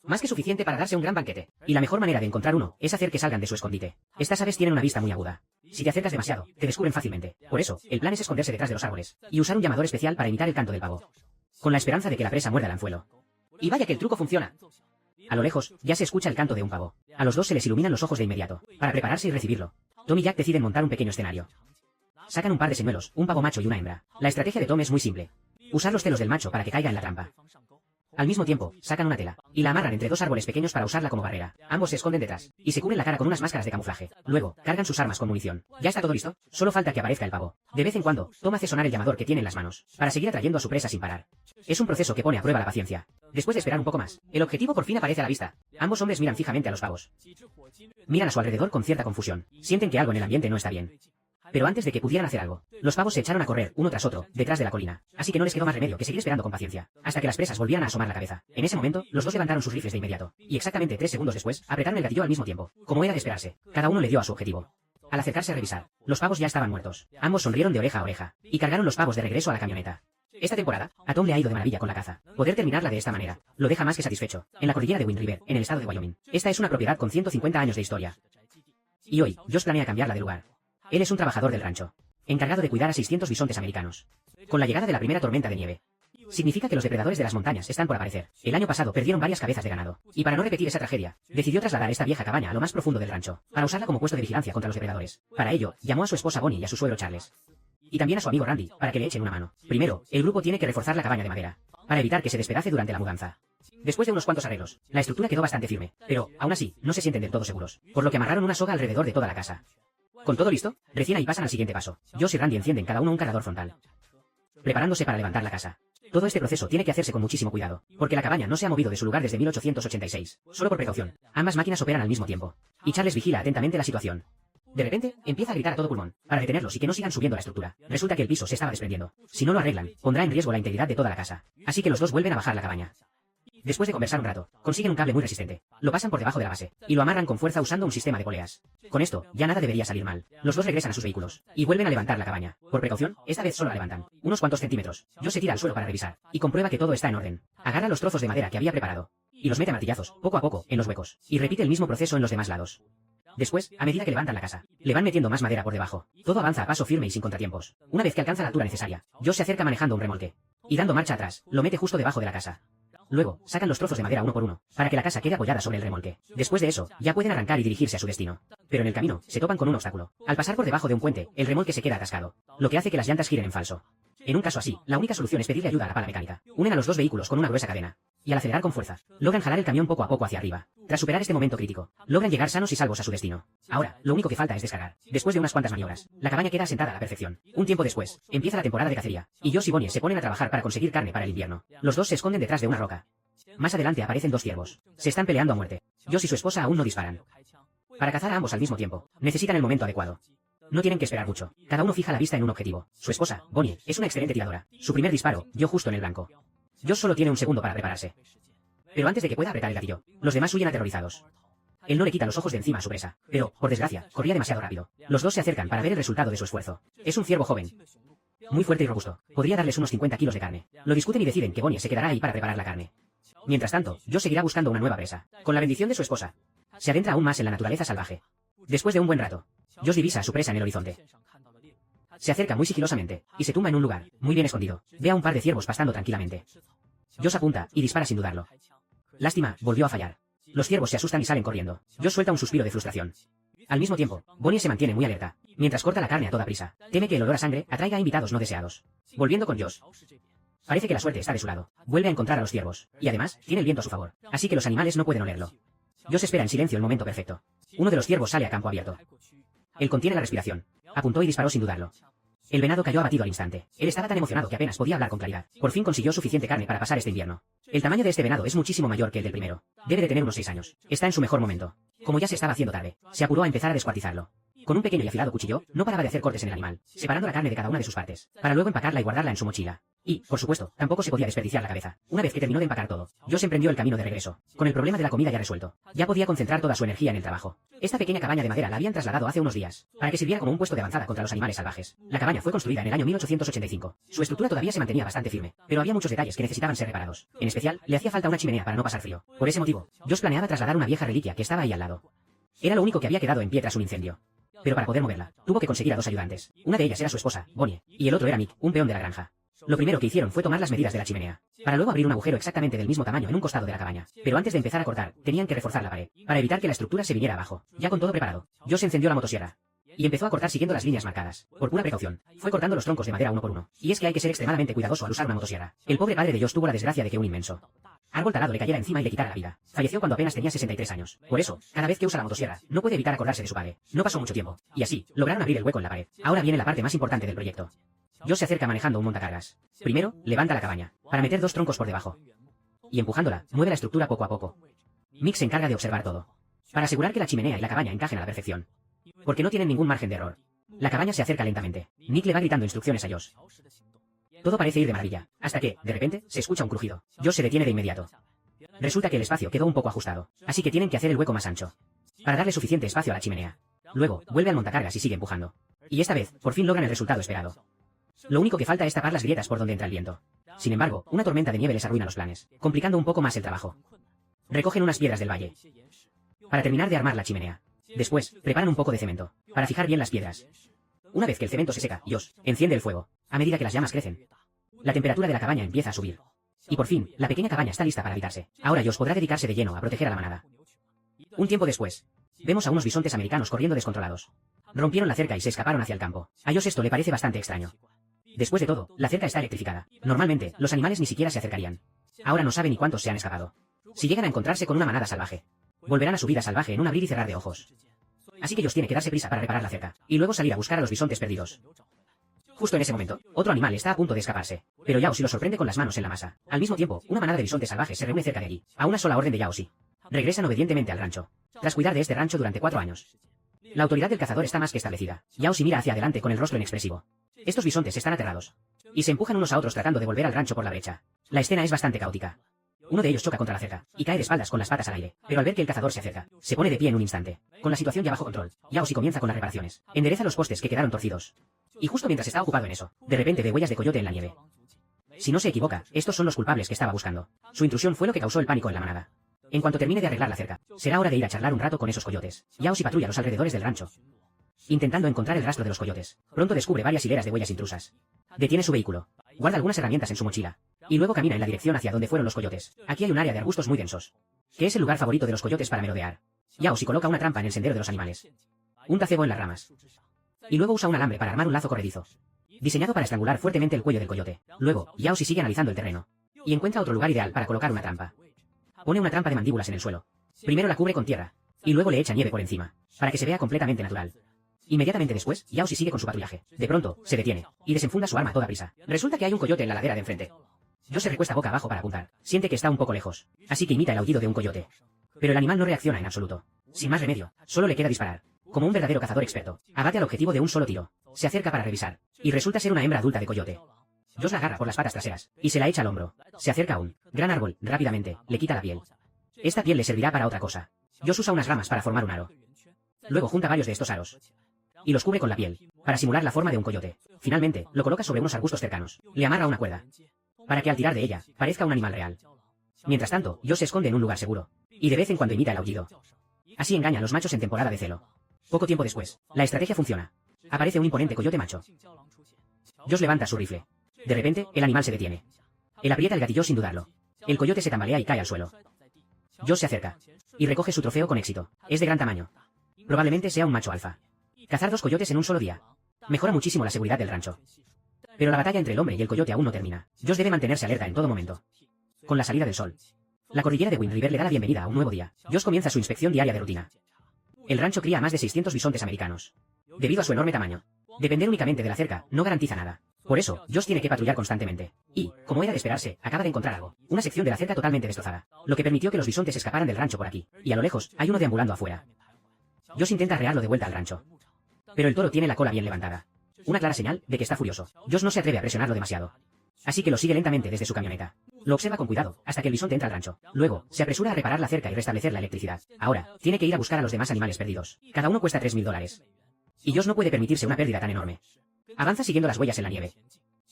Más que suficiente para darse un gran banquete. Y la mejor manera de encontrar uno es hacer que salgan de su escondite. Estas aves tienen una vista muy aguda. Si te acercas demasiado, te descubren fácilmente. Por eso, el plan es esconderse detrás de los árboles y usar un llamador especial para imitar el canto del pavo, con la esperanza de que la presa muerda el anzuelo. Y vaya que el truco funciona. A lo lejos, ya se escucha el canto de un pavo. A los dos se les iluminan los ojos de inmediato, para prepararse y recibirlo. Tom y Jack deciden montar un pequeño escenario. Sacan un par de señuelos, un pavo macho y una hembra. La estrategia de Tom es muy simple. Usar los celos del macho para que caiga en la trampa. Al mismo tiempo, sacan una tela, y la amarran entre dos árboles pequeños para usarla como barrera. Ambos se esconden detrás, y se cubren la cara con unas máscaras de camuflaje. Luego, cargan sus armas con munición. ¿Ya está todo listo? Solo falta que aparezca el pavo. De vez en cuando, Tom hace sonar el llamador que tiene en las manos, para seguir atrayendo a su presa sin parar. Es un proceso que pone a prueba la paciencia. Después de esperar un poco más, el objetivo por fin aparece a la vista. Ambos hombres miran fijamente a los pavos. Miran a su alrededor con cierta confusión. Sienten que algo en el ambiente no está bien. Pero antes de que pudieran hacer algo, los pavos se echaron a correr uno tras otro, detrás de la colina, así que no les quedó más remedio que seguir esperando con paciencia, hasta que las presas volvieran a asomar la cabeza. En ese momento, los dos levantaron sus rifles de inmediato, y exactamente 3 segundos después, apretaron el gatillo al mismo tiempo. Como era de esperarse, cada uno le dio a su objetivo. Al acercarse a revisar, los pavos ya estaban muertos. Ambos sonrieron de oreja a oreja, y cargaron los pavos de regreso a la camioneta. Esta temporada, a Tom le ha ido de maravilla con la caza. Poder terminarla de esta manera, lo deja más que satisfecho. En la cordillera de Wind River, en el estado de Wyoming. Esta es una propiedad con 150 años de historia. Y hoy, Josh planea cambiarla de lugar. Él es un trabajador del rancho, encargado de cuidar a 600 bisontes americanos. Con la llegada de la primera tormenta de nieve, significa que los depredadores de las montañas están por aparecer. El año pasado perdieron varias cabezas de ganado, y para no repetir esa tragedia, decidió trasladar esta vieja cabaña a lo más profundo del rancho, para usarla como puesto de vigilancia contra los depredadores. Para ello, llamó a su esposa Bonnie y a su suegro Charles. Y también a su amigo Randy, para que le echen una mano. Primero, el grupo tiene que reforzar la cabaña de madera, para evitar que se despedace durante la mudanza. Después de unos cuantos arreglos, la estructura quedó bastante firme, pero, aún así, no se sienten del todo seguros, por lo que amarraron una soga alrededor de toda la casa. ¿Con todo listo? Recién ahí pasan al siguiente paso. Josh y Randy encienden cada uno un cargador frontal, preparándose para levantar la casa. Todo este proceso tiene que hacerse con muchísimo cuidado, porque la cabaña no se ha movido de su lugar desde 1886, solo por precaución. Ambas máquinas operan al mismo tiempo, y Charles vigila atentamente la situación. De repente, empieza a gritar a todo pulmón, para detenerlos y que no sigan subiendo la estructura. Resulta que el piso se estaba desprendiendo. Si no lo arreglan, pondrá en riesgo la integridad de toda la casa. Así que los dos vuelven a bajar la cabaña. Después de conversar un rato, consiguen un cable muy resistente, lo pasan por debajo de la base, y lo amarran con fuerza usando un sistema de poleas. Con esto, ya nada debería salir mal. Los dos regresan a sus vehículos, y vuelven a levantar la cabaña. Por precaución, esta vez solo la levantan, unos cuantos centímetros. Josh se tira al suelo para revisar, y comprueba que todo está en orden. Agarra los trozos de madera que había preparado, y los mete a martillazos, poco a poco, en los huecos, y repite el mismo proceso en los demás lados. Después, a medida que levantan la casa, le van metiendo más madera por debajo. Todo avanza a paso firme y sin contratiempos. Una vez que alcanza la altura necesaria, Josh se acerca manejando un remolque, y dando marcha atrás, lo mete justo debajo de la casa. Luego, sacan los trozos de madera uno por uno, para que la casa quede apoyada sobre el remolque. Después de eso, ya pueden arrancar y dirigirse a su destino. Pero en el camino, se topan con un obstáculo. Al pasar por debajo de un puente, el remolque se queda atascado, lo que hace que las llantas giren en falso. En un caso así, la única solución es pedirle ayuda a la pala mecánica. Unen a los dos vehículos con una gruesa cadena, y al acelerar con fuerza, logran jalar el camión poco a poco hacia arriba. Tras superar este momento crítico, logran llegar sanos y salvos a su destino. Ahora, lo único que falta es descargar. Después de unas cuantas maniobras, la cabaña queda asentada a la perfección. Un tiempo después, empieza la temporada de cacería, y Josh y Bonnie se ponen a trabajar para conseguir carne para el invierno. Los dos se esconden detrás de una roca. Más adelante aparecen dos ciervos. Se están peleando a muerte. Josh y su esposa aún no disparan. Para cazar a ambos al mismo tiempo, necesitan el momento adecuado. No tienen que esperar mucho. Cada uno fija la vista en un objetivo. Su esposa, Bonnie, es una excelente tiradora. Su primer disparo dio justo en el blanco. Josh solo tiene un segundo para prepararse. Pero antes de que pueda apretar el gatillo, los demás huyen aterrorizados. Él no le quita los ojos de encima a su presa, pero, por desgracia, corría demasiado rápido. Los dos se acercan para ver el resultado de su esfuerzo. Es un ciervo joven, muy fuerte y robusto. Podría darles unos 50 kilos de carne. Lo discuten y deciden que Bonnie se quedará ahí para preparar la carne. Mientras tanto, Josh seguirá buscando una nueva presa. Con la bendición de su esposa, se adentra aún más en la naturaleza salvaje. Después de un buen rato, Josh divisa a su presa en el horizonte. Se acerca muy sigilosamente, y se tumba en un lugar, muy bien escondido. Ve a un par de ciervos pastando tranquilamente. Josh apunta, y dispara sin dudarlo. Lástima, volvió a fallar. Los ciervos se asustan y salen corriendo. Josh suelta un suspiro de frustración. Al mismo tiempo, Bonnie se mantiene muy alerta, mientras corta la carne a toda prisa. Teme que el olor a sangre atraiga a invitados no deseados. Volviendo con Josh. Parece que la suerte está de su lado. Vuelve a encontrar a los ciervos, y además, tiene el viento a su favor, así que los animales no pueden olerlo. Josh espera en silencio el momento perfecto. Uno de los ciervos sale a campo abierto. Él contiene la respiración. Apuntó y disparó sin dudarlo. El venado cayó abatido al instante. Él estaba tan emocionado que apenas podía hablar con claridad. Por fin consiguió suficiente carne para pasar este invierno. El tamaño de este venado es muchísimo mayor que el del primero. Debe de tener unos 6 años. Está en su mejor momento. Como ya se estaba haciendo tarde, se apuró a empezar a descuartizarlo. Con un pequeño y afilado cuchillo, no paraba de hacer cortes en el animal, separando la carne de cada una de sus partes, para luego empacarla y guardarla en su mochila. Y, por supuesto, tampoco se podía desperdiciar la cabeza. Una vez que terminó de empacar todo, Josh emprendió el camino de regreso. Con el problema de la comida ya resuelto, ya podía concentrar toda su energía en el trabajo. Esta pequeña cabaña de madera la habían trasladado hace unos días, para que sirviera como un puesto de avanzada contra los animales salvajes. La cabaña fue construida en el año 1885. Su estructura todavía se mantenía bastante firme, pero había muchos detalles que necesitaban ser reparados. En especial, le hacía falta una chimenea para no pasar frío. Por ese motivo, Josh planeaba trasladar una vieja reliquia que estaba ahí al lado. Era lo único que había quedado en pie tras un incendio. Pero para poder moverla, tuvo que conseguir a 2 ayudantes. Una de ellas era su esposa, Bonnie, y el otro era Mick, un peón de la granja. Lo primero que hicieron fue tomar las medidas de la chimenea, para luego abrir un agujero exactamente del mismo tamaño en un costado de la cabaña. Pero antes de empezar a cortar, tenían que reforzar la pared, para evitar que la estructura se viniera abajo. Ya con todo preparado, Josh encendió la motosierra y empezó a cortar siguiendo las líneas marcadas. Por pura precaución, fue cortando los troncos de madera uno por uno. Y es que hay que ser extremadamente cuidadoso al usar una motosierra. El pobre padre de Josh tuvo la desgracia de que un inmenso árbol talado le cayera encima y le quitara la vida. Falleció cuando apenas tenía 63 años. Por eso, cada vez que usa la motosierra, no puede evitar acordarse de su padre. No pasó mucho tiempo, y así, lograron abrir el hueco en la pared. Ahora viene la parte más importante del proyecto. Josh se acerca manejando un montacargas. Primero, levanta la cabaña, para meter 2 troncos por debajo. Y empujándola, mueve la estructura poco a poco. Mick se encarga de observar todo, para asegurar que la chimenea y la cabaña encajen a la perfección, porque no tienen ningún margen de error. La cabaña se acerca lentamente. Nick le va gritando instrucciones a Josh. Todo parece ir de maravilla, hasta que, de repente, se escucha un crujido. Josh se detiene de inmediato. Resulta que el espacio quedó un poco ajustado, así que tienen que hacer el hueco más ancho, para darle suficiente espacio a la chimenea. Luego, vuelve al montacargas y sigue empujando. Y esta vez, por fin logran el resultado esperado. Lo único que falta es tapar las grietas por donde entra el viento. Sin embargo, una tormenta de nieve les arruina los planes, complicando un poco más el trabajo. Recogen unas piedras del valle para terminar de armar la chimenea. Después, preparan un poco de cemento, para fijar bien las piedras. Una vez que el cemento se seca, Josh enciende el fuego. A medida que las llamas crecen, la temperatura de la cabaña empieza a subir. Y por fin, la pequeña cabaña está lista para habitarse. Ahora Josh podrá dedicarse de lleno a proteger a la manada. Un tiempo después, vemos a unos bisontes americanos corriendo descontrolados. Rompieron la cerca y se escaparon hacia el campo. A Josh esto le parece bastante extraño. Después de todo, la cerca está electrificada. Normalmente, los animales ni siquiera se acercarían. Ahora no sabe ni cuántos se han escapado. Si llegan a encontrarse con una manada salvaje, volverán a su vida salvaje en un abrir y cerrar de ojos. Así que Josh tiene que darse prisa para reparar la cerca, y luego salir a buscar a los bisontes perdidos. Justo en ese momento, otro animal está a punto de escaparse, pero Yaosi lo sorprende con las manos en la masa. Al mismo tiempo, una manada de bisontes salvajes se reúne cerca de allí, a una sola orden de Yaosi. Regresan obedientemente al rancho, tras cuidar de este rancho durante 4 años. La autoridad del cazador está más que establecida. Yaosi mira hacia adelante con el rostro inexpresivo. Estos bisontes están aterrados, y se empujan unos a otros tratando de volver al rancho por la brecha. La escena es bastante caótica. Uno de ellos choca contra la cerca, y cae de espaldas con las patas al aire, pero al ver que el cazador se acerca, se pone de pie en un instante. Con la situación ya bajo control, Yaosi comienza con las reparaciones. Endereza los postes que quedaron torcidos. Y justo mientras está ocupado en eso, de repente ve huellas de coyote en la nieve. Si no se equivoca, estos son los culpables que estaba buscando. Su intrusión fue lo que causó el pánico en la manada. En cuanto termine de arreglar la cerca, será hora de ir a charlar un rato con esos coyotes. Yaosi patrulla los alrededores del rancho, intentando encontrar el rastro de los coyotes. Pronto descubre varias hileras de huellas intrusas. Detiene su vehículo, guarda algunas herramientas en su mochila, y luego camina en la dirección hacia donde fueron los coyotes. Aquí hay un área de arbustos muy densos, que es el lugar favorito de los coyotes para merodear. Yaosi coloca una trampa en el sendero de los animales, unta cebo en las ramas, y luego usa un alambre para armar un lazo corredizo, diseñado para estrangular fuertemente el cuello del coyote. Luego, Yaosi sigue analizando el terreno, y encuentra otro lugar ideal para colocar una trampa. Pone una trampa de mandíbulas en el suelo. Primero la cubre con tierra, y luego le echa nieve por encima, para que se vea completamente natural. Inmediatamente después, Yaosi sigue con su patrullaje. De pronto, se detiene, y desenfunda su arma a toda prisa. Resulta que hay un coyote en la ladera de enfrente. Josh se recuesta boca abajo para apuntar. Siente que está un poco lejos, así que imita el aullido de un coyote. Pero el animal no reacciona en absoluto. Sin más remedio, solo le queda disparar. Como un verdadero cazador experto, abate al objetivo de un solo tiro. Se acerca para revisar, y resulta ser una hembra adulta de coyote. Josh la agarra por las patas traseras, y se la echa al hombro. Se acerca a un gran árbol, rápidamente, le quita la piel. Esta piel le servirá para otra cosa. Josh usa unas ramas para formar un aro. Luego junta varios de estos aros, y los cubre con la piel, para simular la forma de un coyote. Finalmente, lo coloca sobre unos arbustos cercanos. Le amarra una cuerda, para que al tirar de ella, parezca un animal real. Mientras tanto, Josh se esconde en un lugar seguro, y de vez en cuando imita el aullido. Así engaña a los machos en temporada de celo. Poco tiempo después, la estrategia funciona. Aparece un imponente coyote macho. Josh levanta su rifle. De repente, el animal se detiene. Él aprieta el gatillo sin dudarlo. El coyote se tambalea y cae al suelo. Josh se acerca, y recoge su trofeo con éxito. Es de gran tamaño. Probablemente sea un macho alfa. Cazar 2 coyotes en un solo día mejora muchísimo la seguridad del rancho. Pero la batalla entre el hombre y el coyote aún no termina. Josh debe mantenerse alerta en todo momento. Con la salida del sol, la cordillera de Wind River le da la bienvenida a un nuevo día. Josh comienza su inspección diaria de rutina. El rancho cría a más de 600 bisontes americanos. Debido a su enorme tamaño, depender únicamente de la cerca no garantiza nada. Por eso, Josh tiene que patrullar constantemente. Y, como era de esperarse, acaba de encontrar algo. Una sección de la cerca totalmente destrozada, lo que permitió que los bisontes escaparan del rancho por aquí. Y a lo lejos, hay uno deambulando afuera. Josh intenta arrearlo de vuelta al rancho, pero el toro tiene la cola bien levantada. Una clara señal de que está furioso. Josh no se atreve a presionarlo demasiado, así que lo sigue lentamente desde su camioneta. Lo observa con cuidado, hasta que el bisonte entra al rancho. Luego, se apresura a reparar la cerca y restablecer la electricidad. Ahora, tiene que ir a buscar a los demás animales perdidos. Cada uno cuesta $3000. Y Josh no puede permitirse una pérdida tan enorme. Avanza siguiendo las huellas en la nieve.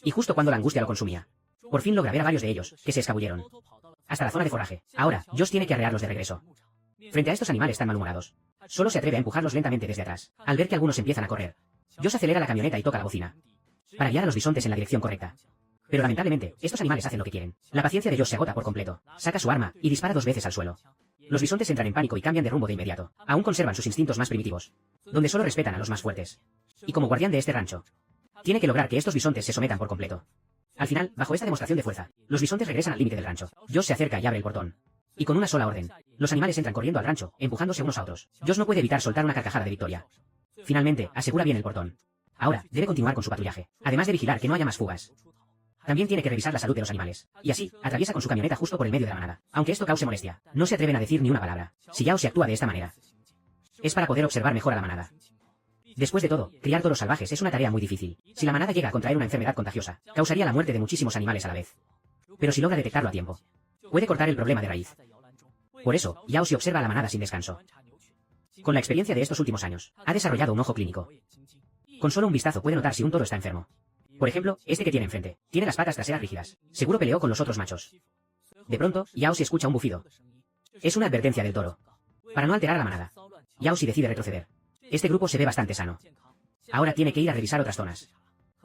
Y justo cuando la angustia lo consumía, por fin logra ver a varios de ellos, que se escabulleron hasta la zona de forraje. Ahora, Josh tiene que arrearlos de regreso. Frente a estos animales tan malhumorados, solo se atreve a empujarlos lentamente desde atrás. Al ver que algunos empiezan a correr, Josh acelera la camioneta y toca la bocina, para guiar a los bisontes en la dirección correcta. Pero lamentablemente, estos animales hacen lo que quieren. La paciencia de Josh se agota por completo. Saca su arma, y dispara 2 veces al suelo. Los bisontes entran en pánico y cambian de rumbo de inmediato. Aún conservan sus instintos más primitivos, donde solo respetan a los más fuertes. Y como guardián de este rancho, tiene que lograr que estos bisontes se sometan por completo. Al final, bajo esta demostración de fuerza, los bisontes regresan al límite del rancho. Josh se acerca y abre el portón. Y con una sola orden, los animales entran corriendo al rancho, empujándose unos a otros. Josh no puede evitar soltar una carcajada de victoria. Finalmente, asegura bien el portón. Ahora, debe continuar con su patrullaje, además de vigilar que no haya más fugas. También tiene que revisar la salud de los animales. Y así, atraviesa con su camioneta justo por el medio de la manada. Aunque esto cause molestia, no se atreven a decir ni una palabra. Si Yao se actúa de esta manera, es para poder observar mejor a la manada. Después de todo, criar toros salvajes es una tarea muy difícil. Si la manada llega a contraer una enfermedad contagiosa, causaría la muerte de muchísimos animales a la vez. Pero si logra detectarlo a tiempo, puede cortar el problema de raíz. Por eso, Yao Xi observa a la manada sin descanso. Con la experiencia de estos últimos años, ha desarrollado un ojo clínico. Con solo un vistazo puede notar si un toro está enfermo. Por ejemplo, este que tiene enfrente, tiene las patas traseras rígidas. Seguro peleó con los otros machos. De pronto, Yao Xi escucha un bufido. Es una advertencia del toro. Para no alterar la manada, Yao Xi decide retroceder. Este grupo se ve bastante sano. Ahora tiene que ir a revisar otras zonas.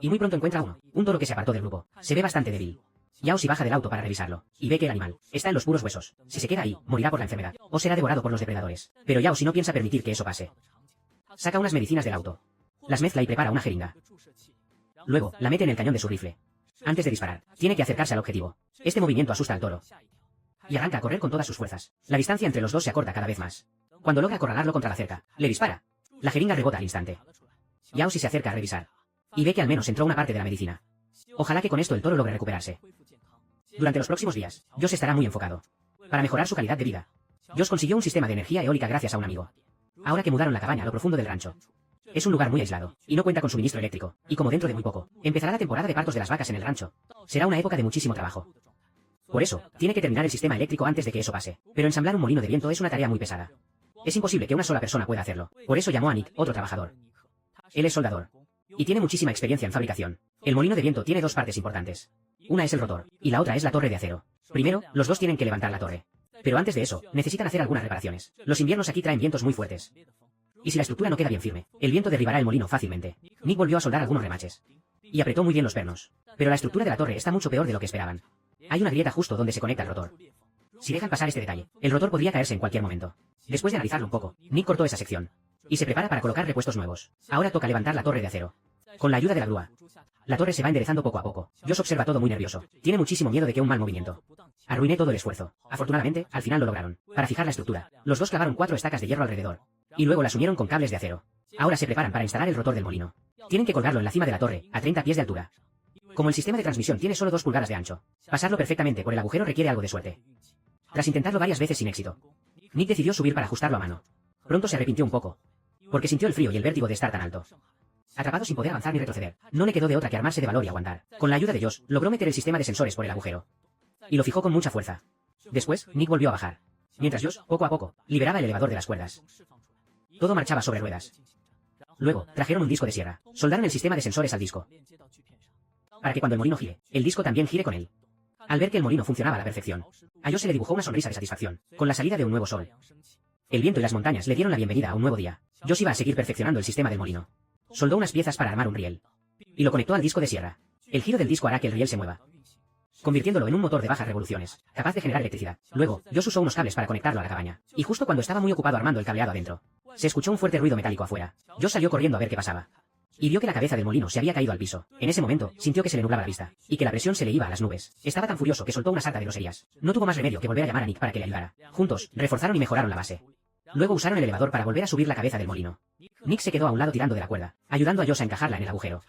Y muy pronto encuentra uno, un toro que se apartó del grupo. Se ve bastante débil. Yao Xi baja del auto para revisarlo, y ve que el animal está en los puros huesos. Si se queda ahí, morirá por la enfermedad, o será devorado por los depredadores. Pero Yao Xi no piensa permitir que eso pase. Saca unas medicinas del auto. Las mezcla y prepara una jeringa. Luego, la mete en el cañón de su rifle. Antes de disparar, tiene que acercarse al objetivo. Este movimiento asusta al toro. Y arranca a correr con todas sus fuerzas. La distancia entre los dos se acorta cada vez más. Cuando logra acorralarlo contra la cerca, le dispara. La jeringa rebota al instante. Yao Xi se acerca a revisar. Y ve que al menos entró una parte de la medicina. Ojalá que con esto el toro logre recuperarse. Durante los próximos días, Josh estará muy enfocado. Para mejorar su calidad de vida. Josh consiguió un sistema de energía eólica gracias a un amigo. Ahora que mudaron la cabaña a lo profundo del rancho. Es un lugar muy aislado, y no cuenta con suministro eléctrico, y como dentro de muy poco, empezará la temporada de partos de las vacas en el rancho. Será una época de muchísimo trabajo. Por eso, tiene que terminar el sistema eléctrico antes de que eso pase. Pero ensamblar un molino de viento es una tarea muy pesada. Es imposible que una sola persona pueda hacerlo. Por eso llamó a Nick, otro trabajador. Él es soldador. Y tiene muchísima experiencia en fabricación. El molino de viento tiene dos partes importantes. Una es el rotor, y la otra es la torre de acero. Primero, los dos tienen que levantar la torre. Pero antes de eso, necesitan hacer algunas reparaciones. Los inviernos aquí traen vientos muy fuertes. Y si la estructura no queda bien firme, el viento derribará el molino fácilmente. Nick volvió a soldar algunos remaches. Y apretó muy bien los pernos. Pero la estructura de la torre está mucho peor de lo que esperaban. Hay una grieta justo donde se conecta el rotor. Si dejan pasar este detalle, el rotor podría caerse en cualquier momento. Después de analizarlo un poco, Nick cortó esa sección. Y se prepara para colocar repuestos nuevos. Ahora toca levantar la torre de acero. Con la ayuda de la grúa. La torre se va enderezando poco a poco. Josh observa todo muy nervioso. Tiene muchísimo miedo de que un mal movimiento arruiné todo el esfuerzo. Afortunadamente, al final lo lograron. Para fijar la estructura, los dos clavaron 4 estacas de hierro alrededor. Y luego las unieron con cables de acero. Ahora se preparan para instalar el rotor del molino. Tienen que colgarlo en la cima de la torre, a 30 pies de altura. Como el sistema de transmisión tiene solo 2 pulgadas de ancho, pasarlo perfectamente por el agujero requiere algo de suerte. Tras intentarlo varias veces sin éxito, Nick decidió subir para ajustarlo a mano. Pronto se arrepintió un poco, porque sintió el frío y el vértigo de estar tan alto. Atrapado sin poder avanzar ni retroceder, no le quedó de otra que armarse de valor y aguantar. Con la ayuda de Josh, logró meter el sistema de sensores por el agujero. Y lo fijó con mucha fuerza. Después, Nick volvió a bajar. Mientras Josh, poco a poco, liberaba el elevador de las cuerdas. Todo marchaba sobre ruedas. Luego, trajeron un disco de sierra. Soldaron el sistema de sensores al disco. Para que cuando el molino gire, el disco también gire con él. Al ver que el molino funcionaba a la perfección, a Josh se le dibujó una sonrisa de satisfacción, con la salida de un nuevo sol. El viento y las montañas le dieron la bienvenida a un nuevo día. Josh iba a seguir perfeccionando el sistema del molino. Soldó unas piezas para armar un riel. Y lo conectó al disco de sierra. El giro del disco hará que el riel se mueva, convirtiéndolo en un motor de bajas revoluciones, capaz de generar electricidad. Luego, Josh usó unos cables para conectarlo a la cabaña. Y justo cuando estaba muy ocupado armando el cableado adentro, se escuchó un fuerte ruido metálico afuera. Josh salió corriendo a ver qué pasaba. Y vio que la cabeza del molino se había caído al piso. En ese momento, sintió que se le nublaba la vista, y que la presión se le iba a las nubes. Estaba tan furioso que soltó una sarta de groserías. No tuvo más remedio que volver a llamar a Nick para que le ayudara. Juntos, reforzaron y mejoraron la base. Luego usaron el elevador para volver a subir la cabeza del molino. Nick se quedó a un lado tirando de la cuerda, ayudando a Josh a encajarla en el agujero.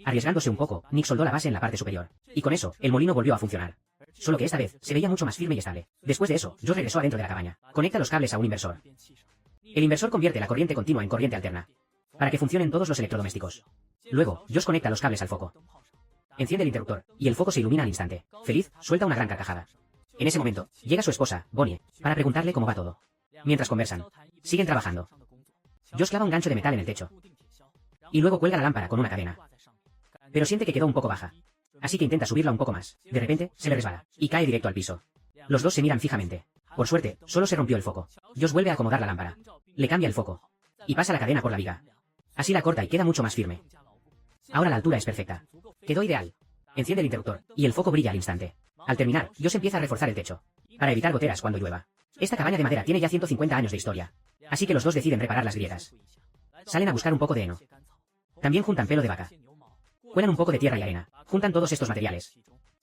Arriesgándose un poco, Nick soldó la base en la parte superior. Y con eso, el molino volvió a funcionar. Solo que esta vez, se veía mucho más firme y estable. Después de eso, Josh regresó adentro de la cabaña. Conecta los cables a un inversor. El inversor convierte la corriente continua en corriente alterna, para que funcionen todos los electrodomésticos. Luego, Josh conecta los cables al foco. Enciende el interruptor, y el foco se ilumina al instante. Feliz, suelta una gran carcajada. En ese momento, llega su esposa, Bonnie, para preguntarle cómo va todo. Mientras conversan, siguen trabajando. Josh clava un gancho de metal en el techo. Y luego cuelga la lámpara con una cadena. Pero siente que quedó un poco baja. Así que intenta subirla un poco más. De repente, se le resbala, y cae directo al piso. Los dos se miran fijamente. Por suerte, solo se rompió el foco. Josh vuelve a acomodar la lámpara. Le cambia el foco. Y pasa la cadena por la viga. Así la corta y queda mucho más firme. Ahora la altura es perfecta. Quedó ideal. Enciende el interruptor, y el foco brilla al instante. Al terminar, Josh empieza a reforzar el techo, para evitar goteras cuando llueva. Esta cabaña de madera tiene ya 150 años de historia. Así que los dos deciden reparar las grietas. Salen a buscar un poco de heno. También juntan pelo de vaca. Cuelan un poco de tierra y arena. Juntan todos estos materiales.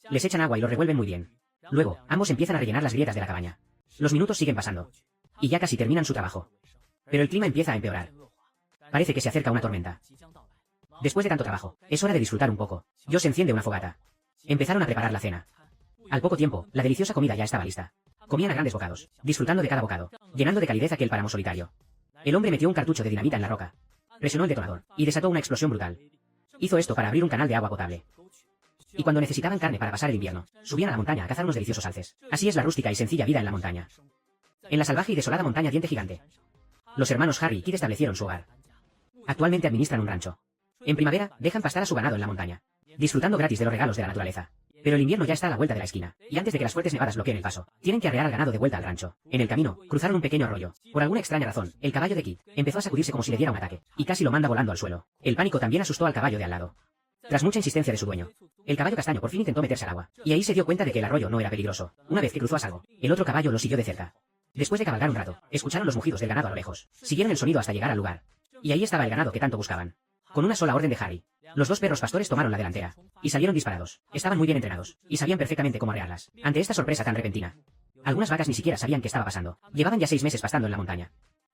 Les echan agua y lo revuelven muy bien. Luego, ambos empiezan a rellenar las grietas de la cabaña. Los minutos siguen pasando. Y ya casi terminan su trabajo. Pero el clima empieza a empeorar. Parece que se acerca una tormenta. Después de tanto trabajo, es hora de disfrutar un poco. Josh enciende una fogata. Empezaron a preparar la cena. Al poco tiempo, la deliciosa comida ya estaba lista. Comían a grandes bocados, disfrutando de cada bocado, llenando de calidez aquel páramo solitario. El hombre metió un cartucho de dinamita en la roca. presionó el detonador, y desató una explosión brutal. Hizo esto para abrir un canal de agua potable. Y cuando necesitaban carne para pasar el invierno, subían a la montaña a cazar unos deliciosos alces. Así es la rústica y sencilla vida en la montaña. En la salvaje y desolada montaña Diente Gigante. Los hermanos Harry y Kit establecieron su hogar. Actualmente administran un rancho. En primavera, dejan pastar a su ganado en la montaña, disfrutando gratis de los regalos de la naturaleza. Pero el invierno ya está a la vuelta de la esquina, y antes de que las fuertes nevadas bloqueen el paso, tienen que arrear al ganado de vuelta al rancho. En el camino, cruzaron un pequeño arroyo. Por alguna extraña razón, el caballo de Kit empezó a sacudirse como si le diera un ataque, y casi lo manda volando al suelo. El pánico también asustó al caballo de al lado. Tras mucha insistencia de su dueño, el caballo castaño por fin intentó meterse al agua, y ahí se dio cuenta de que el arroyo no era peligroso. Una vez que cruzó a salvo, el otro caballo lo siguió de cerca. Después de cabalgar un rato, escucharon los mugidos del ganado a lo lejos. Siguieron el sonido hasta llegar al lugar. Y ahí estaba el ganado que tanto buscaban. Con una sola orden de Harry, los dos perros pastores tomaron la delantera, y salieron disparados. Estaban muy bien entrenados, y sabían perfectamente cómo arrearlas. Ante esta sorpresa tan repentina, algunas vacas ni siquiera sabían qué estaba pasando. Llevaban ya 6 meses pastando en la montaña,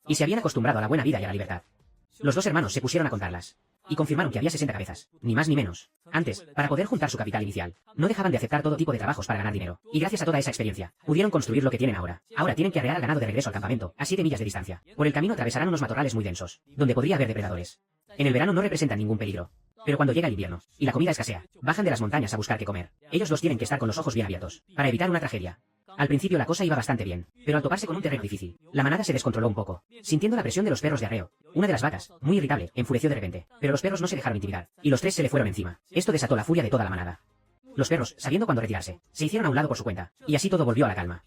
y se habían acostumbrado a la buena vida y a la libertad. Los dos hermanos se pusieron a contarlas, y confirmaron que había 60 cabezas, ni más ni menos. Antes, para poder juntar su capital inicial, no dejaban de aceptar todo tipo de trabajos para ganar dinero, y gracias a toda esa experiencia, pudieron construir lo que tienen ahora. Ahora tienen que arrear al ganado de regreso al campamento, a 7 millas de distancia. Por el camino atravesarán unos matorrales muy densos, donde podría haber depredadores. En el verano no representan ningún peligro, pero cuando llega el invierno, y la comida escasea, bajan de las montañas a buscar qué comer. Ellos dos tienen que estar con los ojos bien abiertos, para evitar una tragedia. Al principio la cosa iba bastante bien, pero al toparse con un terreno difícil, la manada se descontroló un poco, sintiendo la presión de los perros de arreo. Una de las vacas, muy irritable, enfureció de repente, pero los perros no se dejaron intimidar, y los tres se le fueron encima. Esto desató la furia de toda la manada. Los perros, sabiendo cuándo retirarse, se hicieron a un lado por su cuenta, y así todo volvió a la calma.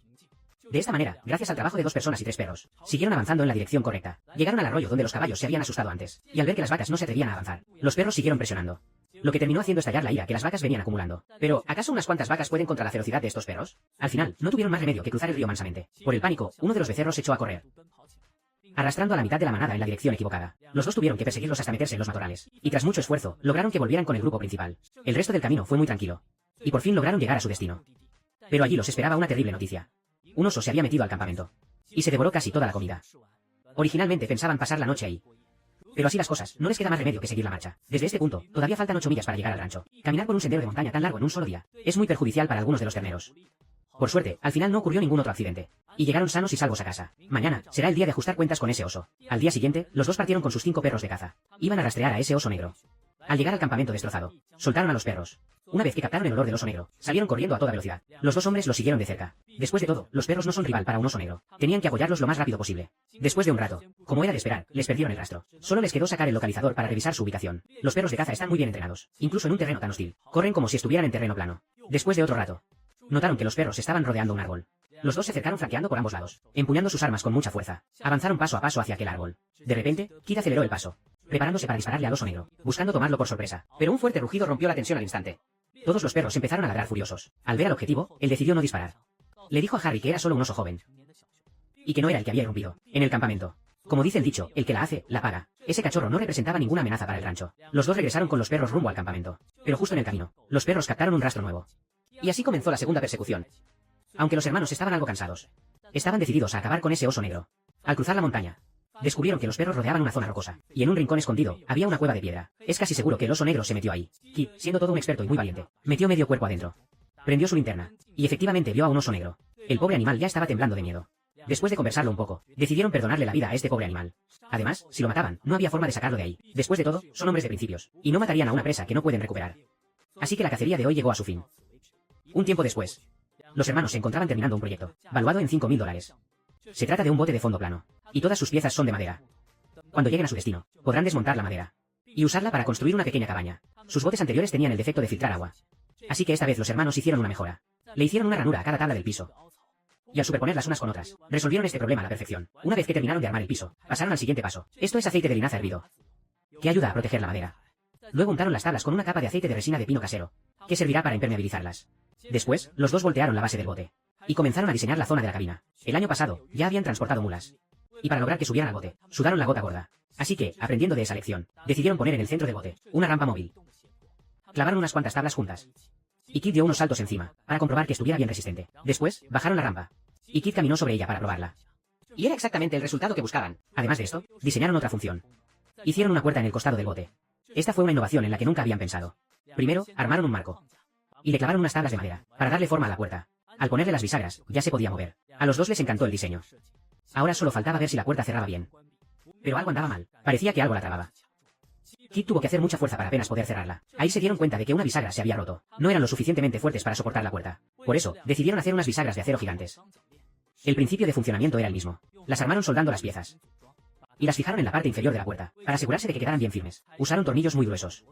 De esta manera, gracias al trabajo de 2 personas y 3 perros, siguieron avanzando en la dirección correcta. Llegaron al arroyo donde los caballos se habían asustado antes, y al ver que las vacas no se atrevían a avanzar, los perros siguieron presionando, lo que terminó haciendo estallar la ira que las vacas venían acumulando. Pero, ¿acaso unas cuantas vacas pueden contra la ferocidad de estos perros? Al final, no tuvieron más remedio que cruzar el río mansamente. Por el pánico, uno de los becerros se echó a correr, arrastrando a la mitad de la manada en la dirección equivocada. Los dos tuvieron que perseguirlos hasta meterse en los matorrales, y tras mucho esfuerzo, lograron que volvieran con el grupo principal. El resto del camino fue muy tranquilo, y por fin lograron llegar a su destino. Pero allí los esperaba una terrible noticia. Un oso se había metido al campamento, y se devoró casi toda la comida. Originalmente pensaban pasar la noche ahí, pero así las cosas, no les queda más remedio que seguir la marcha. Desde este punto, todavía faltan 8 millas para llegar al rancho. Caminar por un sendero de montaña tan largo en un solo día es muy perjudicial para algunos de los terneros. Por suerte, al final no ocurrió ningún otro accidente, y llegaron sanos y salvos a casa. Mañana será el día de ajustar cuentas con ese oso. Al día siguiente, los dos partieron con sus 5 perros de caza. Iban a rastrear a ese oso negro. Al llegar al campamento destrozado, soltaron a los perros. Una vez que captaron el olor del oso negro, salieron corriendo a toda velocidad. Los dos hombres los siguieron de cerca. Después de todo, los perros no son rival para un oso negro. Tenían que apoyarlos lo más rápido posible. Después de un rato, como era de esperar, les perdieron el rastro. Solo les quedó sacar el localizador para revisar su ubicación. Los perros de caza están muy bien entrenados, incluso en un terreno tan hostil. Corren como si estuvieran en terreno plano. Después de otro rato, notaron que los perros estaban rodeando un árbol. Los dos se acercaron flanqueando por ambos lados, empuñando sus armas con mucha fuerza. Avanzaron paso a paso hacia aquel árbol. De repente, Kit aceleró el paso, preparándose para dispararle al oso negro, buscando tomarlo por sorpresa. Pero un fuerte rugido rompió la tensión al instante. Todos los perros empezaron a ladrar furiosos. Al ver al objetivo, él decidió no disparar. Le dijo a Harry que era solo un oso joven, y que no era el que había irrumpido en el campamento. Como dice el dicho, el que la hace, la paga. Ese cachorro no representaba ninguna amenaza para el rancho. Los dos regresaron con los perros rumbo al campamento. Pero justo en el camino, los perros captaron un rastro nuevo. Y así comenzó la segunda persecución. Aunque los hermanos estaban algo cansados, estaban decididos a acabar con ese oso negro. Al cruzar la montaña, descubrieron que los perros rodeaban una zona rocosa, y en un rincón escondido, había una cueva de piedra. Es casi seguro que el oso negro se metió ahí. Kit, siendo todo un experto y muy valiente, metió medio cuerpo adentro. Prendió su linterna, y efectivamente vio a un oso negro. El pobre animal ya estaba temblando de miedo. Después de conversarlo un poco, decidieron perdonarle la vida a este pobre animal. Además, si lo mataban, no había forma de sacarlo de ahí. Después de todo, son hombres de principios, y no matarían a una presa que no pueden recuperar. Así que la cacería de hoy llegó a su fin. Un tiempo después, los hermanos se encontraban terminando un proyecto, valuado en $5.000. Se trata de un bote de fondo plano, y todas sus piezas son de madera. Cuando lleguen a su destino, podrán desmontar la madera y usarla para construir una pequeña cabaña. Sus botes anteriores tenían el defecto de filtrar agua, así que esta vez los hermanos hicieron una mejora. Le hicieron una ranura a cada tabla del piso, y al superponerlas unas con otras, resolvieron este problema a la perfección. Una vez que terminaron de armar el piso, pasaron al siguiente paso. Esto es aceite de linaza hervido, que ayuda a proteger la madera. Luego untaron las tablas con una capa de aceite de resina de pino casero, que servirá para impermeabilizarlas. Después, los dos voltearon la base del bote, y comenzaron a diseñar la zona de la cabina. El año pasado, ya habían transportado mulas, y para lograr que subieran al bote, sudaron la gota gorda. Así que, aprendiendo de esa lección, decidieron poner en el centro del bote una rampa móvil. Clavaron unas cuantas tablas juntas, y Kit dio unos saltos encima, para comprobar que estuviera bien resistente. Después, bajaron la rampa, y Kit caminó sobre ella para probarla. Y era exactamente el resultado que buscaban. Además de esto, diseñaron otra función. Hicieron una puerta en el costado del bote. Esta fue una innovación en la que nunca habían pensado. Primero, armaron un marco, y le clavaron unas tablas de madera, para darle forma a la puerta. Al ponerle las bisagras, ya se podía mover. A los dos les encantó el diseño. Ahora solo faltaba ver si la puerta cerraba bien. Pero algo andaba mal. Parecía que algo la trababa. Kit tuvo que hacer mucha fuerza para apenas poder cerrarla. Ahí se dieron cuenta de que una bisagra se había roto. No eran lo suficientemente fuertes para soportar la puerta. Por eso, decidieron hacer unas bisagras de acero gigantes. El principio de funcionamiento era el mismo. Las armaron soldando las piezas. Y las fijaron en la parte inferior de la puerta, para asegurarse de que quedaran bien firmes. Usaron tornillos muy gruesos.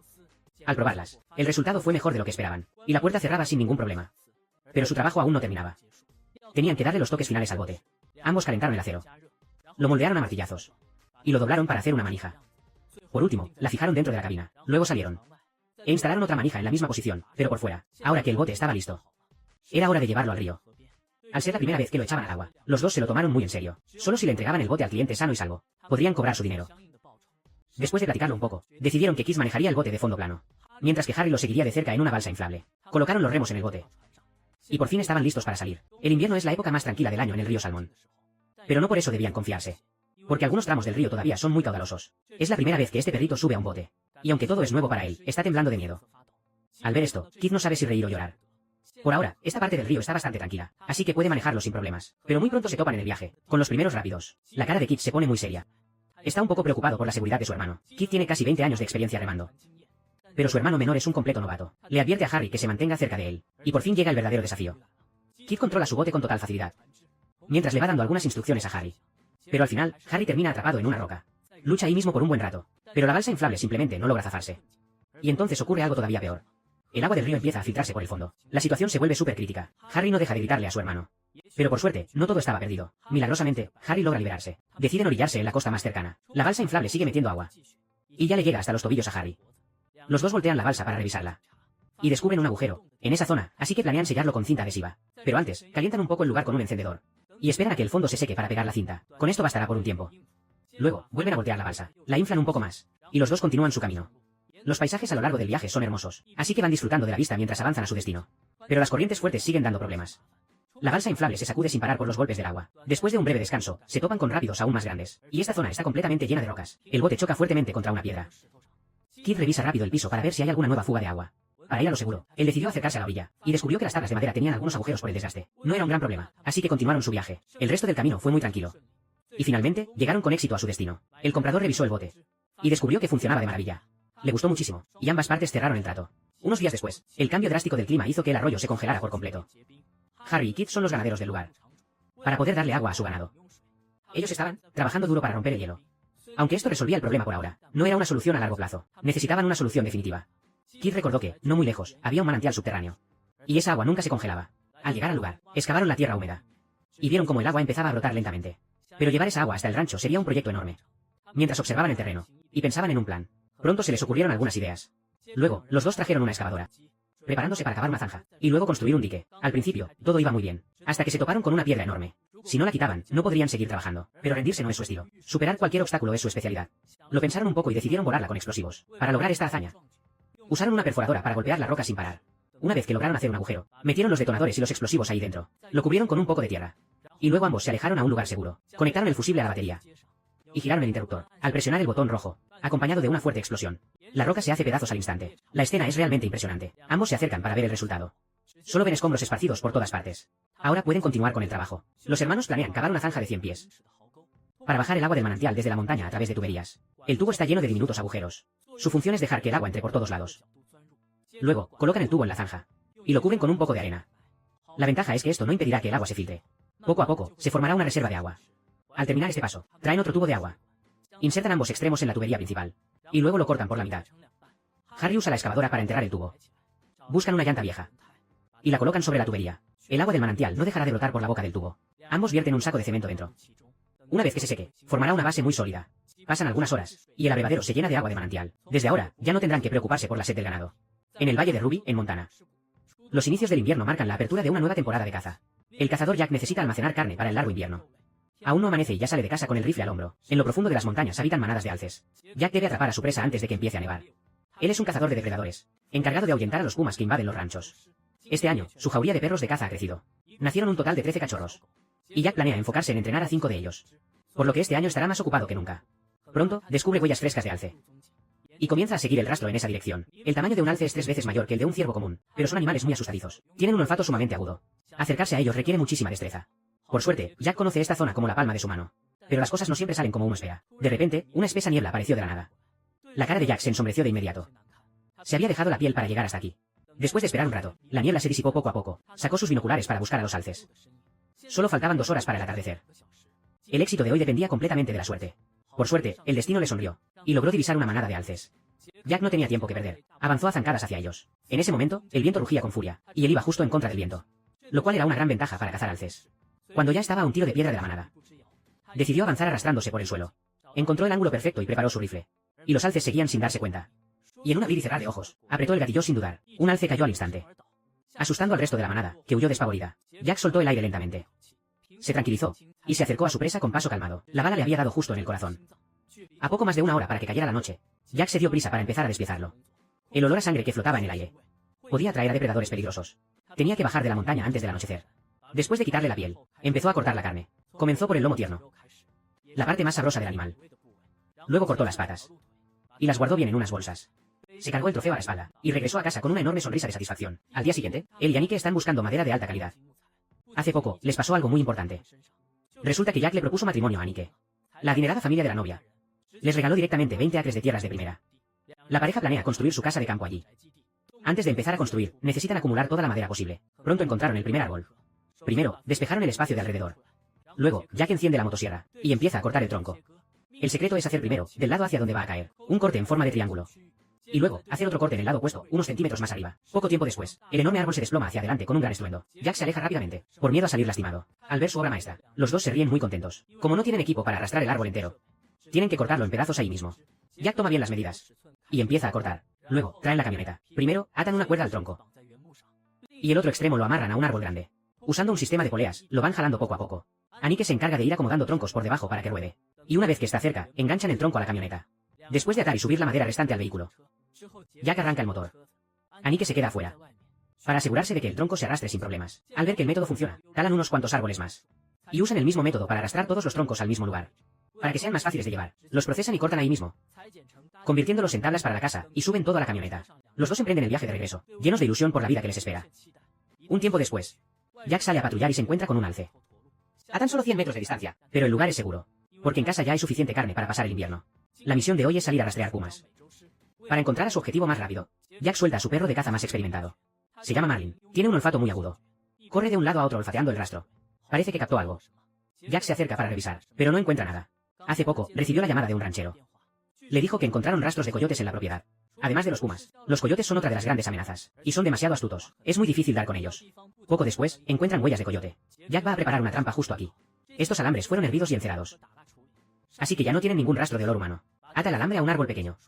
Al probarlas, el resultado fue mejor de lo que esperaban, y la puerta cerraba sin ningún problema. Pero su trabajo aún no terminaba. Tenían que darle los toques finales al bote. Ambos calentaron el acero. Lo moldearon a martillazos. Y lo doblaron para hacer una manija. Por último, la fijaron dentro de la cabina. Luego salieron. E instalaron otra manija en la misma posición, pero por fuera. Ahora que el bote estaba listo, era hora de llevarlo al río. Al ser la primera vez que lo echaban al agua, los dos se lo tomaron muy en serio. Solo si le entregaban el bote al cliente sano y salvo, podrían cobrar su dinero. Después de platicarlo un poco, decidieron que Kit manejaría el bote de fondo plano, mientras que Harry lo seguiría de cerca en una balsa inflable. Colocaron los remos en el bote. Y por fin estaban listos para salir. El invierno es la época más tranquila del año en el río Salmón. Pero no por eso debían confiarse. Porque algunos tramos del río todavía son muy caudalosos. Es la primera vez que este perrito sube a un bote. Y aunque todo es nuevo para él, está temblando de miedo. Al ver esto, Kit no sabe si reír o llorar. Por ahora, esta parte del río está bastante tranquila, así que puede manejarlo sin problemas. Pero muy pronto se topan en el viaje, con los primeros rápidos. La cara de Kit se pone muy seria. Está un poco preocupado por la seguridad de su hermano. Kit tiene casi 20 años de experiencia remando. Pero su hermano menor es un completo novato. Le advierte a Harry que se mantenga cerca de él. Y por fin llega el verdadero desafío. Kit controla su bote con total facilidad, mientras le va dando algunas instrucciones a Harry. Pero al final, Harry termina atrapado en una roca. Lucha ahí mismo por un buen rato, pero la balsa inflable simplemente no logra zafarse. Y entonces ocurre algo todavía peor. El agua del río empieza a filtrarse por el fondo. La situación se vuelve súper crítica. Harry no deja de gritarle a su hermano. Pero por suerte, no todo estaba perdido. Milagrosamente, Harry logra liberarse. Deciden orillarse en la costa más cercana. La balsa inflable sigue metiendo agua. Y ya le llega hasta los tobillos a Harry. Los dos voltean la balsa para revisarla. Y descubren un agujero en esa zona, así que planean sellarlo con cinta adhesiva. Pero antes, calientan un poco el lugar con un encendedor. Y esperan a que el fondo se seque para pegar la cinta. Con esto bastará por un tiempo. Luego, vuelven a voltear la balsa. La inflan un poco más. Y los dos continúan su camino. Los paisajes a lo largo del viaje son hermosos, así que van disfrutando de la vista mientras avanzan a su destino. Pero las corrientes fuertes siguen dando problemas. La balsa inflable se sacude sin parar por los golpes del agua. Después de un breve descanso, se topan con rápidos aún más grandes. Y esta zona está completamente llena de rocas. El bote choca fuertemente contra una piedra. Kit revisa rápido el piso para ver si hay alguna nueva fuga de agua. Para ir a lo seguro, él decidió acercarse a la orilla, y descubrió que las tablas de madera tenían algunos agujeros por el desgaste. No era un gran problema, así que continuaron su viaje. El resto del camino fue muy tranquilo. Y finalmente, llegaron con éxito a su destino. El comprador revisó el bote. Y descubrió que funcionaba de maravilla. Le gustó muchísimo, y ambas partes cerraron el trato. Unos días después, el cambio drástico del clima hizo que el arroyo se congelara por completo. Harry y Kit son los ganaderos del lugar, para poder darle agua a su ganado. Ellos estaban trabajando duro para romper el hielo. Aunque esto resolvía el problema por ahora, no era una solución a largo plazo. Necesitaban una solución definitiva. Kit recordó que, no muy lejos, había un manantial subterráneo. Y esa agua nunca se congelaba. Al llegar al lugar, excavaron la tierra húmeda. Y vieron cómo el agua empezaba a brotar lentamente. Pero llevar esa agua hasta el rancho sería un proyecto enorme. Mientras observaban el terreno, y pensaban en un plan, pronto se les ocurrieron algunas ideas. Luego, los dos trajeron una excavadora, preparándose para cavar una zanja, y luego construir un dique. Al principio, todo iba muy bien, hasta que se toparon con una piedra enorme. Si no la quitaban, no podrían seguir trabajando, pero rendirse no es su estilo. Superar cualquier obstáculo es su especialidad. Lo pensaron un poco y decidieron borrarla con explosivos. Para lograr esta hazaña, usaron una perforadora para golpear la roca sin parar. Una vez que lograron hacer un agujero, metieron los detonadores y los explosivos ahí dentro. Lo cubrieron con un poco de tierra. Y luego ambos se alejaron a un lugar seguro. Conectaron el fusible a la batería. Y giraron el interruptor. Al presionar el botón rojo, acompañado de una fuerte explosión, la roca se hace pedazos al instante. La escena es realmente impresionante. Ambos se acercan para ver el resultado. Solo ven escombros esparcidos por todas partes. Ahora pueden continuar con el trabajo. Los hermanos planean cavar una zanja de 100 pies. Para bajar el agua del manantial desde la montaña a través de tuberías. El tubo está lleno de diminutos agujeros. Su función es dejar que el agua entre por todos lados. Luego, colocan el tubo en la zanja. Y lo cubren con un poco de arena. La ventaja es que esto no impedirá que el agua se filtre. Poco a poco, se formará una reserva de agua. Al terminar este paso, traen otro tubo de agua. Insertan ambos extremos en la tubería principal. Y luego lo cortan por la mitad. Harry usa la excavadora para enterrar el tubo. Buscan una llanta vieja. Y la colocan sobre la tubería. El agua del manantial no dejará de brotar por la boca del tubo. Ambos vierten un saco de cemento dentro. Una vez que se seque, formará una base muy sólida. Pasan algunas horas, y el abrevadero se llena de agua de manantial. Desde ahora, ya no tendrán que preocuparse por la sed del ganado. En el Valle de Ruby, en Montana. Los inicios del invierno marcan la apertura de una nueva temporada de caza. El cazador Jack necesita almacenar carne para el largo invierno. Aún no amanece y ya sale de casa con el rifle al hombro. En lo profundo de las montañas habitan manadas de alces. Jack debe atrapar a su presa antes de que empiece a nevar. Él es un cazador de depredadores, encargado de ahuyentar a los pumas que invaden los ranchos. Este año, su jauría de perros de caza ha crecido. Nacieron un total de 13 cachorros. Y Jack planea enfocarse en entrenar a 5 de ellos. Por lo que este año estará más ocupado que nunca. Pronto, descubre huellas frescas de alce. Y comienza a seguir el rastro en esa dirección. El tamaño de un alce es 3 veces mayor que el de un ciervo común, pero son animales muy asustadizos. Tienen un olfato sumamente agudo. Acercarse a ellos requiere muchísima destreza. Por suerte, Jack conoce esta zona como la palma de su mano. Pero las cosas no siempre salen como uno espera. De repente, una espesa niebla apareció de la nada. La cara de Jack se ensombreció de inmediato. Se había dejado la piel para llegar hasta aquí. Después de esperar un rato, la niebla se disipó poco a poco. Sacó sus binoculares para buscar a los alces. Solo faltaban 2 horas para el atardecer. El éxito de hoy dependía completamente de la suerte. Por suerte, el destino le sonrió, y logró divisar una manada de alces. Jack no tenía tiempo que perder. Avanzó a zancadas hacia ellos. En ese momento, el viento rugía con furia, y él iba justo en contra del viento. Lo cual era una gran ventaja para cazar alces. Cuando ya estaba a un tiro de piedra de la manada, decidió avanzar arrastrándose por el suelo. Encontró el ángulo perfecto y preparó su rifle. Y los alces seguían sin darse cuenta. Y en un abrir y cerrar de ojos, apretó el gatillo sin dudar. Un alce cayó al instante, asustando al resto de la manada, que huyó despavorida. Jack soltó el aire lentamente. Se tranquilizó, y se acercó a su presa con paso calmado. La bala le había dado justo en el corazón. A poco más de 1 hora para que cayera la noche, Jack se dio prisa para empezar a despiezarlo. El olor a sangre que flotaba en el aire podía atraer a depredadores peligrosos. Tenía que bajar de la montaña antes del anochecer. Después de quitarle la piel, empezó a cortar la carne. Comenzó por el lomo tierno, la parte más sabrosa del animal. Luego cortó las patas y las guardó bien en unas bolsas. Se cargó el trofeo a la espalda y regresó a casa con una enorme sonrisa de satisfacción. Al día siguiente, él y Anike están buscando madera de alta calidad. Hace poco, les pasó algo muy importante. Resulta que Jack le propuso matrimonio a Anike. La adinerada familia de la novia les regaló directamente 20 acres de tierras de primera. La pareja planea construir su casa de campo allí. Antes de empezar a construir, necesitan acumular toda la madera posible. Pronto encontraron el primer árbol. Primero, despejaron el espacio de alrededor. Luego, Jack enciende la motosierra y empieza a cortar el tronco. El secreto es hacer primero, del lado hacia donde va a caer, un corte en forma de triángulo. Y luego, hacer otro corte en el lado opuesto, unos centímetros más arriba. Poco tiempo después, el enorme árbol se desploma hacia adelante con un gran estruendo. Jack se aleja rápidamente, por miedo a salir lastimado. Al ver su obra maestra, los dos se ríen muy contentos. Como no tienen equipo para arrastrar el árbol entero, tienen que cortarlo en pedazos ahí mismo. Jack toma bien las medidas y empieza a cortar. Luego, traen la camioneta. Primero, atan una cuerda al tronco y el otro extremo lo amarran a un árbol grande. Usando un sistema de poleas, lo van jalando poco a poco. Anike se encarga de ir acomodando troncos por debajo para que ruede. Y una vez que está cerca, enganchan el tronco a la camioneta. Después de atar y subir la madera restante al vehículo, Jack arranca el motor. Anike se queda afuera, para asegurarse de que el tronco se arrastre sin problemas. Al ver que el método funciona, talan unos cuantos árboles más. Y usan el mismo método para arrastrar todos los troncos al mismo lugar. Para que sean más fáciles de llevar, los procesan y cortan ahí mismo, convirtiéndolos en tablas para la casa, y suben todo a la camioneta. Los dos emprenden el viaje de regreso, llenos de ilusión por la vida que les espera. Un tiempo después, Jack sale a patrullar y se encuentra con un alce. A tan solo 100 metros de distancia, pero el lugar es seguro, porque en casa ya hay suficiente carne para pasar el invierno. La misión de hoy es salir a rastrear pumas. Para encontrar a su objetivo más rápido, Jack suelta a su perro de caza más experimentado. Se llama Marlin, tiene un olfato muy agudo. Corre de un lado a otro olfateando el rastro. Parece que captó algo. Jack se acerca para revisar, pero no encuentra nada. Hace poco, recibió la llamada de un ranchero. Le dijo que encontraron rastros de coyotes en la propiedad. Además de los pumas, los coyotes son otra de las grandes amenazas, y son demasiado astutos. Es muy difícil dar con ellos. Poco después, encuentran huellas de coyote. Jack va a preparar una trampa justo aquí. Estos alambres fueron hervidos y encerados, así que ya no tienen ningún rastro de olor humano. Ata el alambre a un árbol pequeño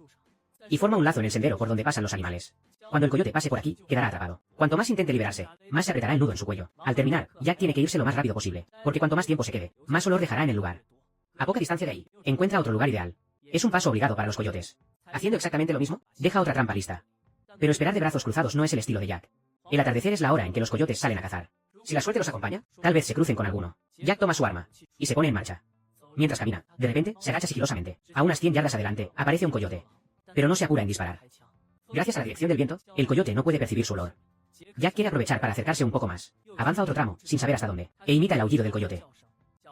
y forma un lazo en el sendero por donde pasan los animales. Cuando el coyote pase por aquí, quedará atrapado. Cuanto más intente liberarse, más se apretará el nudo en su cuello. Al terminar, Jack tiene que irse lo más rápido posible, porque cuanto más tiempo se quede, más olor dejará en el lugar. A poca distancia de ahí, encuentra otro lugar ideal. Es un paso obligado para los coyotes. Haciendo exactamente lo mismo, deja otra trampa lista. Pero esperar de brazos cruzados no es el estilo de Jack. El atardecer es la hora en que los coyotes salen a cazar. Si la suerte los acompaña, tal vez se crucen con alguno. Jack toma su arma y se pone en marcha. Mientras camina, de repente, se agacha sigilosamente. A unas 100 yardas adelante, aparece un coyote, pero no se apura en disparar. Gracias a la dirección del viento, el coyote no puede percibir su olor. Jack quiere aprovechar para acercarse un poco más. Avanza otro tramo, sin saber hasta dónde, e imita el aullido del coyote.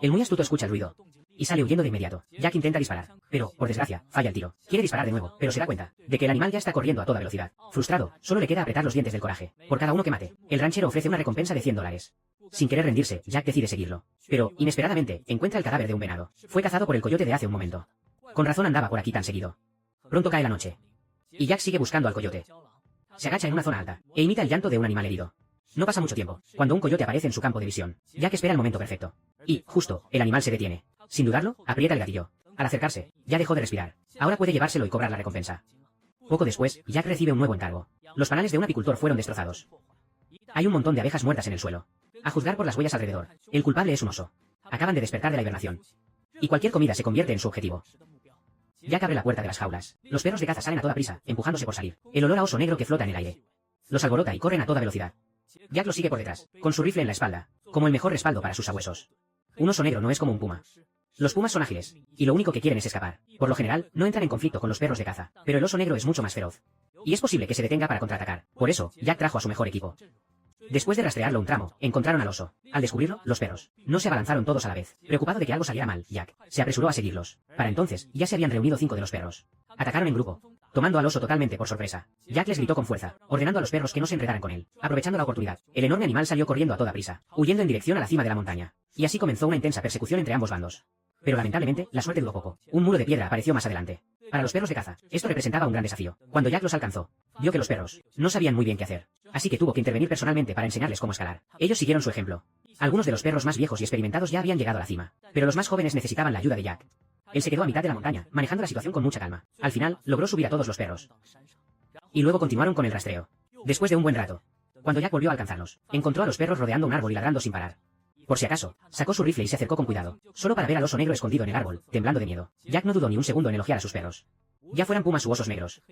El muy astuto escucha el ruido y sale huyendo de inmediato. Jack intenta disparar, pero, por desgracia, falla el tiro. Quiere disparar de nuevo, pero se da cuenta de que el animal ya está corriendo a toda velocidad. Frustrado, solo le queda apretar los dientes del coraje. Por cada uno que mate, el ranchero ofrece una recompensa de $100. Sin querer rendirse, Jack decide seguirlo. Pero, inesperadamente, encuentra el cadáver de un venado. Fue cazado por el coyote de hace un momento. Con razón andaba por aquí tan seguido. Pronto cae la noche, y Jack sigue buscando al coyote. Se agacha en una zona alta, e imita el llanto de un animal herido. No pasa mucho tiempo, cuando un coyote aparece en su campo de visión. Jack espera el momento perfecto. Y, justo, el animal se detiene. Sin dudarlo, aprieta el gatillo. Al acercarse, ya dejó de respirar. Ahora puede llevárselo y cobrar la recompensa. Poco después, Jack recibe un nuevo encargo. Los panales de un apicultor fueron destrozados. Hay un montón de abejas muertas en el suelo. A juzgar por las huellas alrededor, el culpable es un oso. Acaban de despertar de la hibernación, y cualquier comida se convierte en su objetivo. Jack abre la puerta de las jaulas. Los perros de caza salen a toda prisa, empujándose por salir. El olor a oso negro que flota en el aire los alborota y corren a toda velocidad. Jack los sigue por detrás, con su rifle en la espalda, como el mejor respaldo para sus sabuesos. Un oso negro no es como un puma. Los pumas son ágiles, y lo único que quieren es escapar. Por lo general, no entran en conflicto con los perros de caza, pero el oso negro es mucho más feroz. Y es posible que se detenga para contraatacar. Por eso, Jack trajo a su mejor equipo. Después de rastrearlo un tramo, encontraron al oso. Al descubrirlo, los perros no se abalanzaron todos a la vez. Preocupado de que algo saliera mal, Jack se apresuró a seguirlos. Para entonces, ya se habían reunido 5 de los perros. Atacaron en grupo, tomando al oso totalmente por sorpresa. Jack les gritó con fuerza, ordenando a los perros que no se enredaran con él. Aprovechando la oportunidad, el enorme animal salió corriendo a toda prisa, huyendo en dirección a la cima de la montaña. Y así comenzó una intensa persecución entre ambos bandos. Pero lamentablemente, la suerte duró poco. Un muro de piedra apareció más adelante. Para los perros de caza, esto representaba un gran desafío. Cuando Jack los alcanzó, vio que los perros no sabían muy bien qué hacer. Así que tuvo que intervenir personalmente para enseñarles cómo escalar. Ellos siguieron su ejemplo. Algunos de los perros más viejos y experimentados ya habían llegado a la cima, pero los más jóvenes necesitaban la ayuda de Jack. Él se quedó a mitad de la montaña, manejando la situación con mucha calma. Al final, logró subir a todos los perros. Y luego continuaron con el rastreo. Después de un buen rato, cuando Jack volvió a alcanzarlos, encontró a los perros rodeando un árbol y ladrando sin parar. Por si acaso, sacó su rifle y se acercó con cuidado, solo para ver al oso negro escondido en el árbol, temblando de miedo. Jack no dudó ni un segundo en elogiar a sus perros. Ya fueran pumas u osos negros,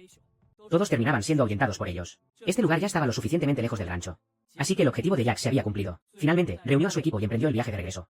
todos terminaban siendo ahuyentados por ellos. Este lugar ya estaba lo suficientemente lejos del rancho. Así que el objetivo de Jack se había cumplido. Finalmente, reunió a su equipo y emprendió el viaje de regreso.